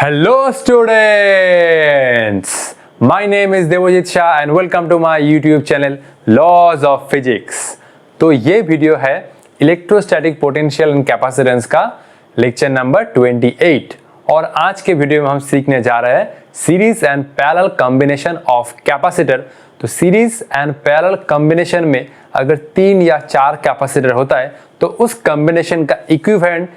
Hello students, my name is Devojit Shah and welcome to my YouTube channel Laws of Physics। तो ये video है electrostatic potential and capacitance का lecture number 28 और आज के video में हम सीखने जा रहे हैं series and parallel combination of capacitor. तो सीरीज एंड पैरेलल कॉम्बिनेशन में अगर 3 या 4 कैपेसिटर होता है तो उस कॉम्बिनेशन का इक्विवेलेंट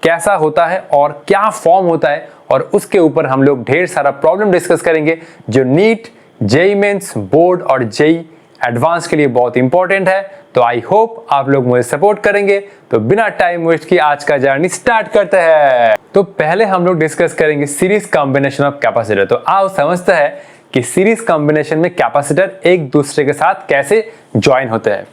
कैसा होता है और क्या फॉर्म होता है, और उसके ऊपर हम लोग ढेर सारा प्रॉब्लम डिस्कस करेंगे जो नीट, जेईई मेंस, बोर्ड और जेईई एडवांस के लिए बहुत इंपॉर्टेंट है। तो आई होप आप लोग मुझे सपोर्ट करेंगे। तो बिना टाइम वेस्ट किए आज का जर्नी स्टार्ट करते हैं। तो पहले हम लोग डिस्कस करेंगे सीरीज कॉम्बिनेशन ऑफ कैपेसिटर। तो आओ समझते हैं कि सीरीज कॉम्बिनेशन में कैपेसिटर एक दूसरे के साथ कैसे ज्वाइन होते हैं।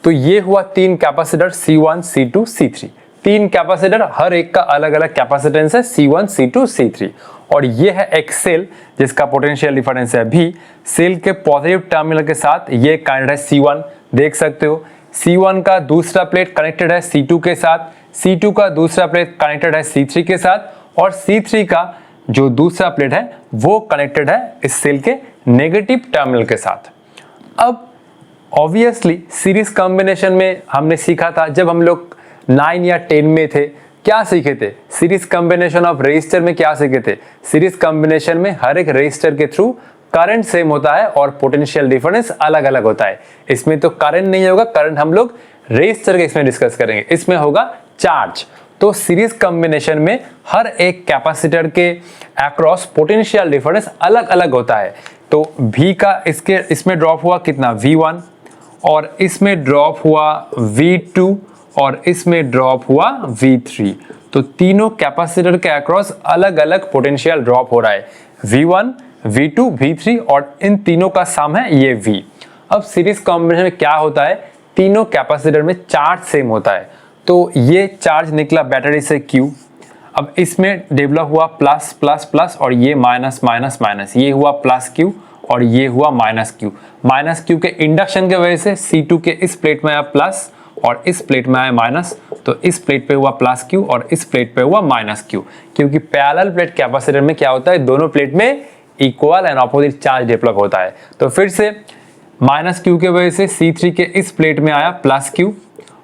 तो ये हुआ 3 capacitor C1, C2, C3। 3 capacitor, हर एक का अलग अलग कैपेसिटेंस है C1, C2, C3। और ये है एक सेल जिसका पोटेंशियल डिफरेंस है V। सेल के पॉजिटिव टर्मिनल के साथ ये कनेक्टेड है C1, देख सकते हो। C1 का दूसरा प्लेट कनेक्टेड है C2 के साथ, C2 का दूसरा प्लेट कनेक्टेड है C3 के साथ, और C3 का जो दूसरा प्लेट है वो कनेक्टेड है इस सेल के नेगेटिव टर्मिनल के साथ। अब ऑब्वियसली सीरीज कॉम्बिनेशन में हमने सीखा था, जब हम लोग 9 या 10 में थे, क्या सीखे थे? सीरीज कॉम्बिनेशन ऑफ रेजिस्टर में क्या सीखे थे? सीरीज कॉम्बिनेशन में हर एक रेजिस्टर के थ्रू करंट सेम होता है और पोटेंशियल डिफरेंस अलग अलग होता है। इसमें तो करंट नहीं होगा, करंट हम लोग रेजिस्टर के इसमें डिस्कस करेंगे। इसमें होगा चार्ज। तो सीरीज कॉम्बिनेशन में हर एक कैपेसिटर के अक्रॉस पोटेंशियल डिफरेंस अलग अलग होता है। तो V का इसमें ड्रॉप हुआ कितना? V1, और इसमें ड्रॉप हुआ V2, और इसमें ड्रॉप हुआ V3। तो तीनों कैपेसिटर के अक्रॉस अलग अलग पोटेंशियल ड्रॉप हो रहा है, V1, V2, V3, और इन तीनों का सम है ये V। अब सीरीज कॉम्बिनेशन में क्या होता है? तीनों कैपेसिटर में चार्ज सेम होता है। तो ये चार्ज निकला बैटरी से Q। अब इसमें डेवलप हुआ प्लस प्लस प्लस, और ये माइनस माइनस माइनस, ये हुआ प्लस Q और ये हुआ माइनस Q। माइनस Q के इंडक्शन के वजह से C2 के इस प्लेट में आया प्लस और इस प्लेट में आया माइनस, तो इस प्लेट पे हुआ प्लस Q और इस प्लेट पे हुआ माइनस Q। क्योंकि पैरेलल प्लेट कैपेसिटर में क्या होता है? दोनों प्लेट में equal and opposite charge develop होता है। तो फिर से माइनस Q के वजह से C3 के इस प्लेट में आया प्लस Q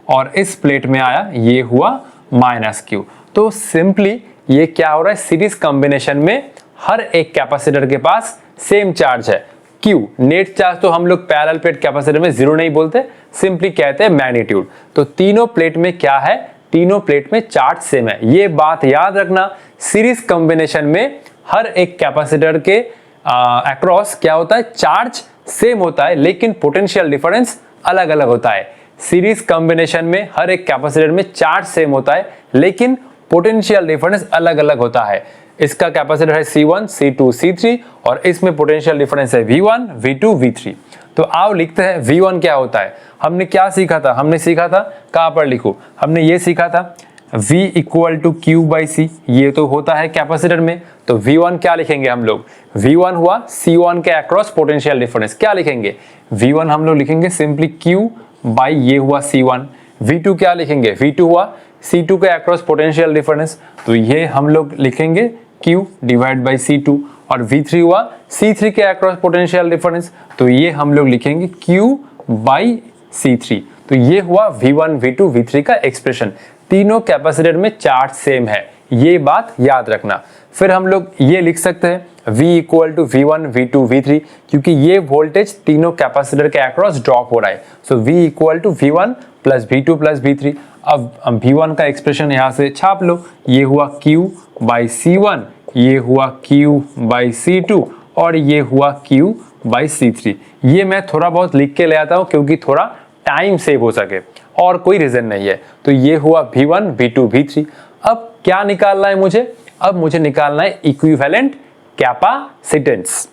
और इस प्लेट में आया ये हुआ माइनस Q। तो सिंपली ये क्या हो रहा है? सीरीज कॉम्बिनेशन में हर एक कैपेसिटर के पास सेम चार्ज है Q। नेट चार्ज तो हम लोग पैरेलल प्लेट कैपेसिटर में 0 नहीं बोलते, सिंपली कहते हैं मैग्नीट्यूड। तो तीनों प्लेट में क्या है? तीनों प्लेट में चार्ज सेम है। ये बात याद रखना, सीरीज कॉम्बिनेशन में हर एक कैपेसिटर के अक्रॉस क्या होता है? चार्ज सेम होता है, लेकिन पोटेंशियल डिफरेंस अलग अलग होता है। सीरीज कॉम्बिनेशन में हर एक कैपेसिटर में चार्ज सेम होता है, लेकिन पोटेंशियल डिफरेंस अलग अलग होता है। इसका कैपेसिटर है C1, C2, C3, और इसमें पोटेंशियल डिफरेंस है V1, V2, V3। तो आओ लिखते हैं V1 क्या होता है। हमने क्या सीखा था? हमने सीखा था, कहां पर लिखूं? हमने ये सीखा था V इक्वल टू Q/C। ये तो होता है कैपेसिटर में। तो V1 क्या लिखेंगे हम लोग? V1 हुआ C1 के अक्रॉस पोटेंशियल डिफरेंस। क्या लिखेंगे? V1 हम लोग लिखेंगे सिंपली Q बाई ये हुआ C1। V2 क्या लिखेंगे? V2 हुआ C2 के अक्रॉस पोटेंशियल डिफरेंस, तो ये हम लोग लिखेंगे Q डिवाइड बाई C2। और V3 हुआ C3 के अक्रॉस पोटेंशियल डिफरेंस, तो ये हम लोग लिखेंगे Q बाई C3। तो ये हुआ V1, V2, V3 का एक्सप्रेशन। तीनों कैपेसिटर में चार्ज सेम है, ये बात याद रखना। फिर हम लोग ये लिख सकते हैं V equal to V1, V2, V3, क्योंकि ये वोल्टेज तीनों कैपेसिटर के अक्रॉस ड्रॉप हो रहा है। So V equal to V1 plus V2 plus V3। अब V1 का एक्सप्रेशन यहाँ से छाप लो, ये हुआ Q बाई C1, ये हुआ Q बाई C2, और ये हुआ Q बाई C3। ये मैं थोड़ा बहुत लिख के ले आता हूँ क्योंकि थोड़ा टाइम सेव हो सके, और कोई रीजन नहीं है। तो ये हुआ V1, V2, V3। अब क्या निकालना है मुझे? अब मुझे निकालना है इक्विवेलेंट कैपेसिटेंस।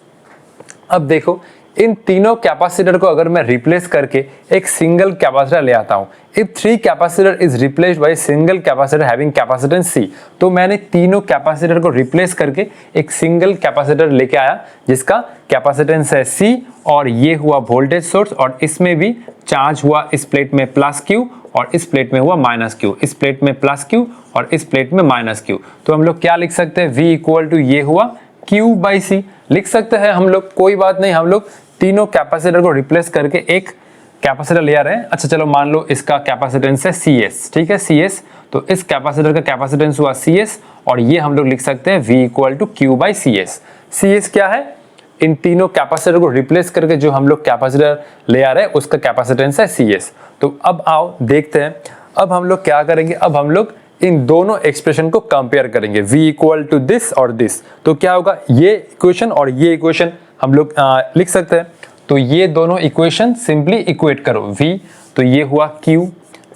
अब देखो, इन तीनों कैपेसिटर को अगर मैं रिप्लेस करके एक सिंगल कैपेसिटर ले आता हूं, if 3 capacitor is replaced by single capacitor having capacitance C, तो मैंने तीनों कैपेसिटर को रिप्लेस करके एक सिंगल कैपेसिटर लेके आया जिसका कैपेसिटेंस है C, और ये हुआ वोल्टेज सोर्स, और इसमें भी चार्ज हुआ इस प्लेट में +Q और इस प्लेट में हुआ -Q, इस प्लेट में +Q और इस प्लेट में -Q। तो हम लोग क्या लिख सकते हैं, V इक्वल टू ये हुआ Q/C लिख सकते हैं हम लोग, कोई बात नहीं, हम लोग तीनों कैपेसिटर को रिप्लेस करके एक कैपेसिटर ले आ रहे हैं। अच्छा चलो मान लो इसका कैपेसिटेंस है CS, ठीक है CS, तो इस कैपेसिटर का कैपेसिटेंस हुआ CS, और ये हम लोग लिख सकते हैं V equal to Q/CS। CS क्या है, इन तीनों कैपेसिटर को रिप्लेस करके जो हम लोग कैपेसिटर ले आ रहे हैं उसका कैपेसिटेंस है CS। तो अब आओ देखते हैं, अब हम लोग क्या करेंगे, अब हम लोग इन दोनों एक्सप्रेशन को कंपेयर करेंगे, V इक्वल टू दिस और दिस। तो क्या होगा, ये इक्वेशन और ये इक्वेशन हम लोग लिख सकते हैं। तो ये दोनों इक्वेशन सिंपली इक्वेट करो, V तो ये हुआ Q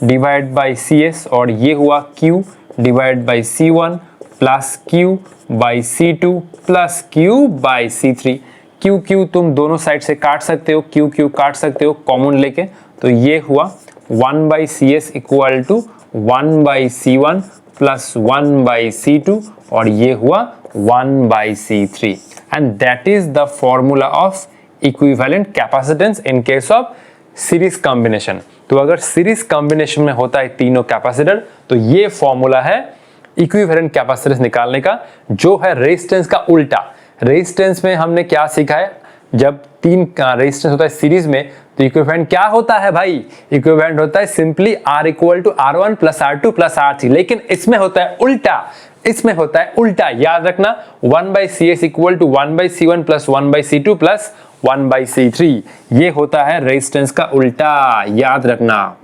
डिवाइड बाई CS, और ये हुआ Q divide by C1 plus Q by C2 plus Q by C3। Q तुम दोनों साइड से काट सकते हो, Q काट सकते हो कॉमन लेके, तो ये हुआ 1/CS equal to 1/C1 plus 1/C2, और ये हुआ 1/C3, and that is the formula of equivalent capacitance in case of series combination. तो अगर सीरीज कॉम्बिनेशन में होता है तीनों कैपेसिटर, तो ये फॉर्मूला है इक्विवेलेंट कैपेसिटेंस निकालने का, जो है रेजिस्टेंस का उल्टा। रेजिस्टेंस में हमने क्या सीखा है, जब तीन रेजिस्टेंस होता है सीरीज में तो इक्विवेलेंट क्या होता है भाई, इक्विवेलेंट होता है simply R equal to R1 plus R2 plus R3, लेकिन इसमें होता है उल्टा, इसमें होता है उल्टा, याद रखना 1/CS equal to 1/C1 plus 1/C2 plus 1/C3, ये होता है रेजिस्टेंस का उल्टा, याद रखना।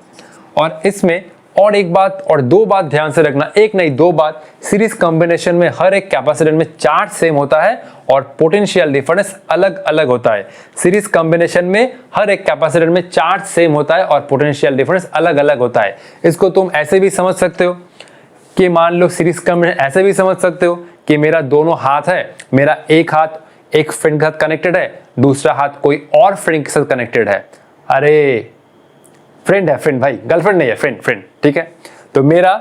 और इसमें और एक बात और दो बात ध्यान से रखना, एक नहीं दो बात, सीरीज कॉम्बिनेशन में हर एक कैपेसिटर में चार्ज सेम होता है और पोटेंशियल डिफरेंस अलग अलग होता है। सीरीज कॉम्बिनेशन में हर एक कैपेसिटर में चार्ज सेम होता है और पोटेंशियल डिफरेंस अलग अलग होता है। इसको तुम ऐसे भी समझ सकते हो कि मान लो सीरीज कॉम्बिनेशन, ऐसे भी समझ सकते हो कि मेरा दोनों हाथ है, मेरा एक हाथ एक फ्रेंड के साथ कनेक्टेड है, दूसरा हाथ कोई और फ्रेंड के साथ कनेक्टेड है। अरे फ्रेंड है, फ्रेंड भाई, गर्लफ्रेंड नहीं है, फ्रेंड, ठीक है। तो मेरा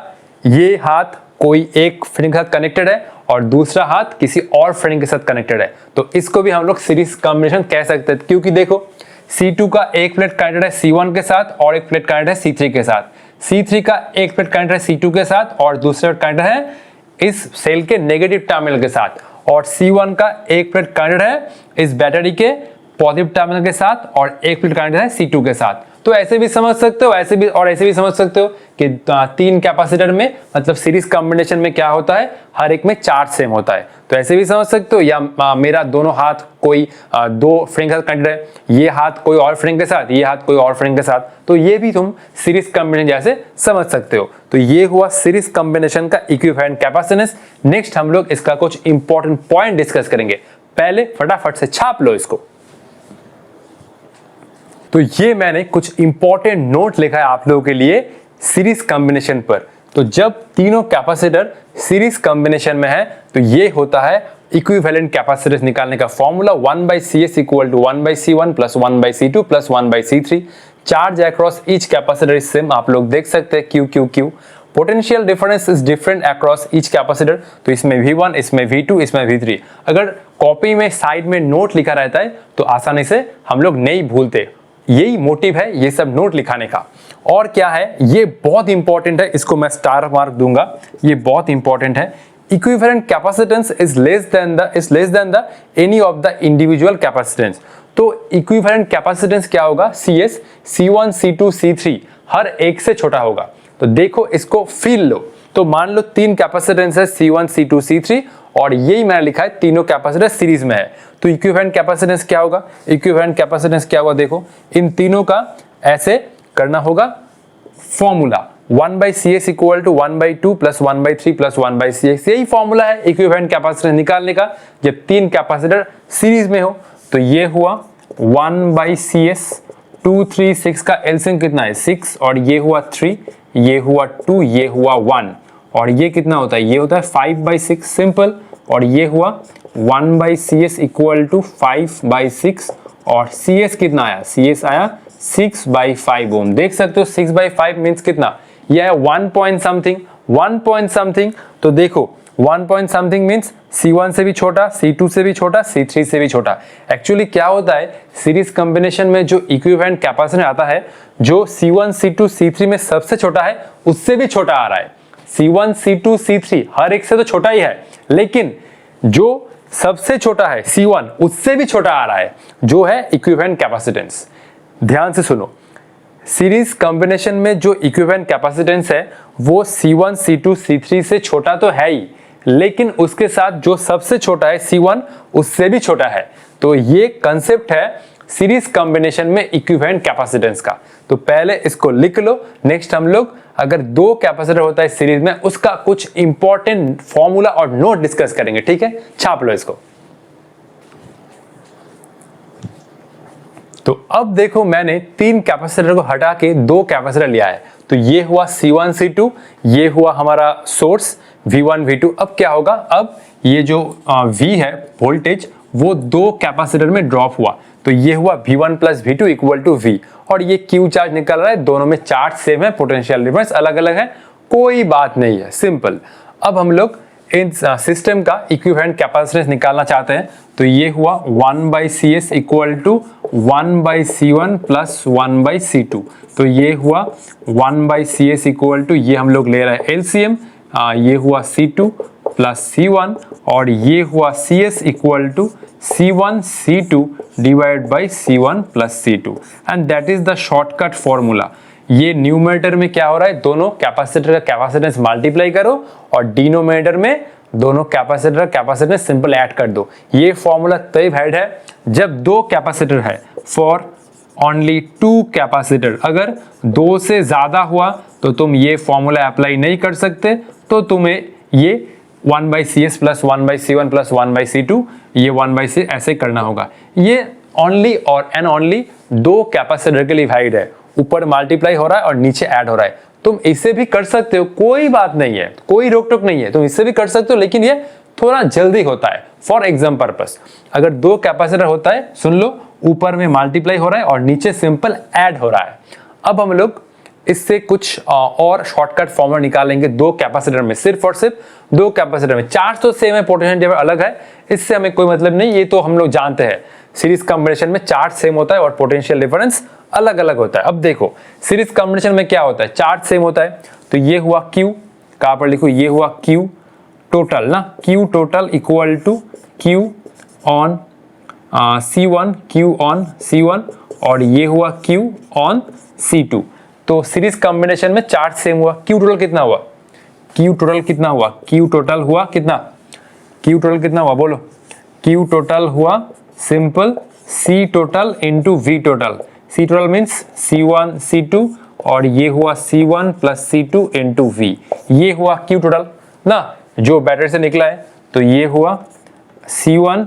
ये हाथ कोई एक फ्रेंड के साथ कनेक्टेड है और दूसरा हाथ किसी और फ्रेंड के साथ कनेक्टेड है, तो इसको भी हम लोग सीरीज कॉम्बिनेशन कह सकते हैं, क्योंकि देखो C2 का एक प्लेट कनेक्टेड है C1 के साथ और एक प्लेट कनेक्टेड है C3 के साथ, C3 का एक प्लेट कनेक्टेड है C2 के साथ और दूसरा कनेक्टेड है इस सेल के नेगेटिव टर्मिनल के साथ, और C1 का एक प्लेट कनेक्टेड है इस बैटरी के पॉजिटिव टर्मिनल के साथ और एक प्लेट कनेक्टेड है C2 के साथ। तो ऐसे भी समझ सकते हो, ऐसे भी समझ सकते हो कि तीन कैपेसिटर में मतलब सीरीज कॉम्बिनेशन में क्या होता है, हर एक में चार्ज सेम होता है। तो ऐसे भी समझ सकते हो, या मेरा दोनों हाथ कोई दो फ्रेंड के साथ कनेक्टेड है, ये हाथ कोई और फ्रेंड के साथ, ये हाथ कोई और फ्रेंड के साथ, तो ये भी तुम सीरीज कॉम्बिनेशन जैसे समझ सकते हो। तो ये हुआ सीरीज कॉम्बिनेशन का इक्विवेलेंट कैपेसिटेंस। नेक्स्ट हम लोग इसका कुछ इंपॉर्टेंट पॉइंट डिस्कस करेंगे, पहले फटाफट से छाप लो इसको। तो ये मैंने कुछ इंपॉर्टेंट नोट लिखा है आप लोगों के लिए सीरीज कॉम्बिनेशन पर। तो जब तीनों कैपेसिटर सीरीज कॉम्बिनेशन में है तो ये होता है इक्विवेलेंट कैपेसिटेंस निकालने का formula 1/CS equal to 1/C1 plus 1/C2 plus 1/C3। Charge across each capacitor is same, आप लोग देख सकते हैं Q। Potential difference is different across each capacitor, तो इसमें V1, इसमें V2, इसमें V3। अगर कॉपी में साइड में नोट लिखा रहता है तो आसानी से हम लोग नहीं भूलते, यही मोटिव है ये सब नोट लिखाने का। और क्या है, ये बहुत इंपॉर्टेंट है, इसको मैं स्टार मार्क दूंगा, ये बहुत इंपॉर्टेंट है। Equivalent capacitance is less than the any of the individual capacitance. तो इक्विवेलेंट कैपेसिटेंस क्या होगा, CS, C1, C2, C3 हर एक से छोटा होगा। तो देखो इसको फील लो, तो मान लो तीन कैपेसिटेंस है C1, C2, C3 और यही मैंने लिखा है तीनों कैपेसिटर सीरीज में है, तो इक्विवेलेंट कैपेसिटेंस क्या होगा, इक्विवेलेंट कैपेसिटेंस क्या होगा, देखो इन तीनों का ऐसे करना होगा formula 1/CS equal to 1/2 plus 1/3 plus 1/CS, यही फॉर्मूला है इक्विवेलेंट कैपेसिटेंस निकालने का जब तीन कैपेसिटर सीरीज में हो। तो ये हुआ 1/CS, 2, 3, 6 का एलसीएम कितना है 6, और ये हुआ 3, ये हुआ 2, ये हुआ 1, और ये कितना होता है, ये होता है 5/6 सिंपल, और ये हुआ 1/CS इक्वल टू 5/6 और CS कितना आया, CS आया 6/5 ओम। देख सकते हो 6/5 मीन्स कितना, यह है 1 पॉइंट समथिंग, 1 पॉइंट समथिंग। तो देखो 1 पॉइंट समथिंग मीन्स C1 से भी छोटा, C2 से भी छोटा, C3 से भी छोटा। एक्चुअली क्या होता है, सीरीज कॉम्बिनेशन में जो इक्विवेलेंट कैपेसिटेंस आता है, जो C1 C2 C3 में सबसे छोटा है उससे भी छोटा आ रहा है। C1 C2 C3 हर एक से तो छोटा ही है, लेकिन जो सबसे छोटा है C1 उससे भी छोटा आ रहा है, जो है इक्विवेलेंट कैपेसिटेंस। ध्यान से सुनो, सीरीज कॉम्बिनेशन में जो इक्विवेलेंट कैपेसिटेंस है वो C1 C2 C3 से छोटा तो है ही, लेकिन उसके साथ जो सबसे छोटा है C1 उससे भी छोटा है। तो ये कंसेप्ट है सीरीज कॉम्बिनेशन में इक्विवेलेंट कैपेसिटेंस का। तो पहले इसको लिख लो, नेक्स्ट हम लोग अगर दो कैपेसिटर होता है सीरीज में उसका कुछ इंपॉर्टेंट फॉर्मूला और नोट डिस्कस करेंगे, ठीक है। छाप लो इसको। तो अब देखो मैंने 3 कैपेसिटर को हटा के 2 कैपेसिटर लिया है। तो ये हुआ C1 C2, ये हुआ हमारा सोर्स V1 V2। अब क्या होगा, अब ये जो V है वोल्टेज वो 2 कैपेसिटर में ड्रॉप हुआ, तो ये हुआ V1 plus V2 equal to V। और ये Q चार्ज निकल रहा है, दोनों में चार्ज सेम है, पोटेंशियल डिफरेंस अलग अलग है, कोई बात नहीं है, सिंपल। अब हम लोग इन सिस्टम का इक्विवेलेंट कैपेसिटेंस निकालना चाहते हैं। तो ये हुआ 1/CS equal to 1/C1 plus 1/C2। तो ये हुआ 1/CS इक्वल टू, ये हम लोग ले रहे हैं LCM, ये हुआ C2 प्लस C1 और ये हुआ CS equal to C1 C2 divide by C1 plus C2 and that is the shortcut formula. ये न्यूमरेटर में क्या हो रहा है, दोनों कैपेसिटर का कैपेसिटेंस मल्टीप्लाई करो और डिनोमिनेटर में दोनों कैपेसिटर का कैपेसिटेंस सिंपल ऐड कर दो। ये फॉर्मूला तब वैलिड है जब 2 कैपेसिटर है, फॉर ओनली 2 कैपेसिटर। अगर 2 से ज्यादा हुआ तो तुम ये फॉर्मूला अप्लाई नहीं कर सकते, तो तुम्हें ये 1/CS plus 1/C1 plus 1/C2 ये 1/C ऐसे करना होगा। ये ओनली और एंड ओनली 2 कैपेसिटर के लिए वैलिड है, ऊपर मल्टीप्लाई हो रहा है और नीचे ऐड हो रहा है। तुम इससे भी कर सकते हो, कोई बात नहीं है, कोई रोक टोक नहीं है, तुम इससे भी कर सकते हो, लेकिन ये थोड़ा जल्दी होता है फॉर एग्जाम पर्पस। अगर 2 कैपेसिटर होता है, सुन लो, ऊपर में मल्टीप्लाई हो रहा है और नीचे सिंपल ऐड हो रहा है। अब हम लोग इससे कुछ और शॉर्टकट फॉर्मूला निकालेंगे 2 कैपेसिटर में, सिर्फ और सिर्फ 2 कैपेसिटर में। चार्ज तो सेम है, पोटेंशियल डिफरेंस अलग है, इससे हमें कोई मतलब नहीं, ये तो हम लोग जानते हैं। सीरीज कॉम्बिनेशन में चार्ज सेम होता है और पोटेंशियल डिफरेंस अलग अलग होता है। अब देखो सीरीज कॉम्बिनेशन में क्या होता है, चार्ज सेम होता है। तो ये हुआ Q, कहां पर लिखो, ये हुआ Q टोटल ना, Q total equal to Q on C1, Q on C1 और ये हुआ Q ऑन C2। तो सीरीज कॉम्बिनेशन में चार्ज सेम हुआ। Q टोटल कितना हुआ, Q टोटल कितना हुआ, Q टोटल हुआ कितना, Q टोटल कितना हुआ बोलो, Q टोटल हुआ simple C total into V total. C total means C1 C2 और ये हुआ C1 plus C2 into V। ये हुआ Q टोटल ना, जो बैटरी से निकला है। तो ये हुआ C1,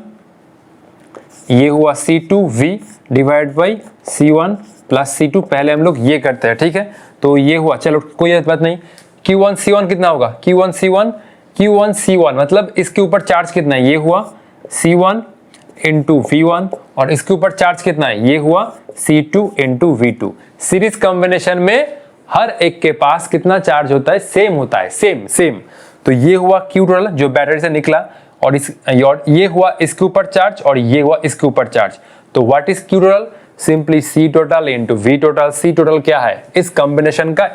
ये हुआ C2 V divide by C1 plus C2। पहले हम लोग ये करते हैं, ठीक है। तो ये हुआ, चलो कोई बात नहीं। Q1 C1 कितना होगा, Q1 C1 मतलब इसके ऊपर चार्ज कितना है, ये हुआ C1 इंटू V1 और इसके ऊपर चार्ज कितना है, ये हुआ C2 into V2। Series combination में हर एक के पास कितना चार्ज होता है, सेम होता है, सेम। तो ये हुआ Q टोटल जो बैटरी से निकला और ये हुआ इसके ऊपर चार्ज और ये हुआ इसके ऊपर चार्ज। तो what is Q total, simply C total into V total. C total क्या है, इस कॉम्बिनेशन का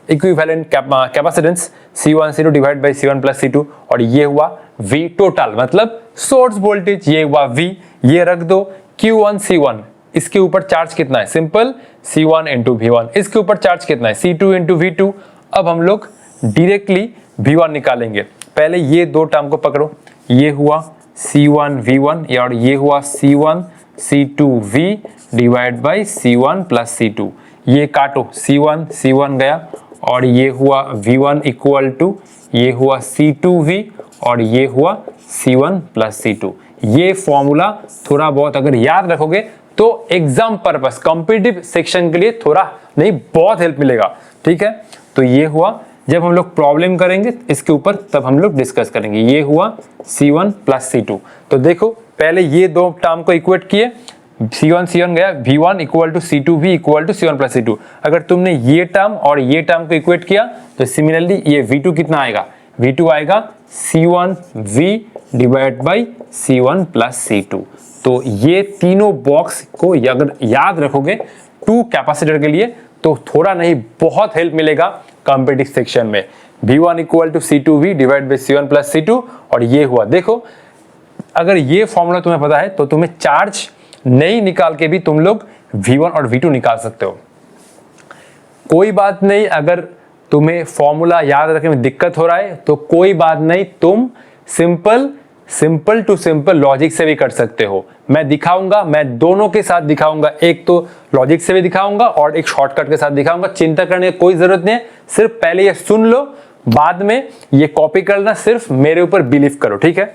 equivalent capacitance C1 C2 divide by C1 plus C2 और ये हुआ V टोटल मतलब सोर्स वोल्टेज, ये हुआ V। ये रख दो Q1 C1, इसके ऊपर चार्ज कितना है, सिंपल C1 इंटू V1। इसके ऊपर चार्ज कितना है, C2 इंटू V2। अब हम लोग डायरेक्टली V1 निकालेंगे। पहले ये 2 टर्म को पकड़ो, ये हुआ C1 V1 और ये हुआ C1 C2 V divide by C1 plus C2। ये काटो, C1 गया और ये हुआ V1 इक्वल टू, ये हुआ C2V और ये हुआ C1 प्लस C2। ये फॉर्मूला थोड़ा बहुत अगर याद रखोगे तो एग्जाम पर्पस कॉम्पिटिटिव सेक्शन के लिए थोड़ा नहीं बहुत हेल्प मिलेगा, ठीक है। तो ये हुआ, जब हम लोग प्रॉब्लम करेंगे इसके ऊपर तब हम लोग डिस्कस करेंगे। ये हुआ C1 प्लस C2। तो देखो पहले ये 2 टर्म को इक्वेट किए, C1 गया, V1 equal to C2 V equal to C1 plus C2। अगर तुमने ये टर्म और ये टर्म को इक्वेट किया तो सिमिलरली ये V2 कितना आएगा, V2 आएगा C1 V divide by C1 plus C2। तो ये तीनों बॉक्स को अगर याद रखोगे टू कैपेसिटर के लिए तो थोड़ा नहीं बहुत हेल्प मिलेगा कॉम्पिटिटिव सेक्शन में। V1 equal to C2V divide by C1 plus C2, और ये हुआ। देखो अगर ये फॉर्मूला तुम्हें पता है तो तुम्हें चार्ज नहीं निकाल के भी तुम लोग V1 और V2 निकाल सकते हो। कोई बात नहीं, अगर तुम्हें फॉर्मूला याद रखने में दिक्कत हो रहा है तो कोई बात नहीं, तुम सिंपल टू सिंपल लॉजिक से भी कर सकते हो। मैं दिखाऊंगा, मैं दोनों के साथ दिखाऊंगा, एक तो लॉजिक से भी दिखाऊंगा और एक शॉर्टकट के साथ दिखाऊंगा। चिंता करने की कोई जरूरत नहीं है, सिर्फ पहले ये सुन लो, बाद में ये कॉपी करना, सिर्फ मेरे ऊपर बिलीव करो, ठीक है।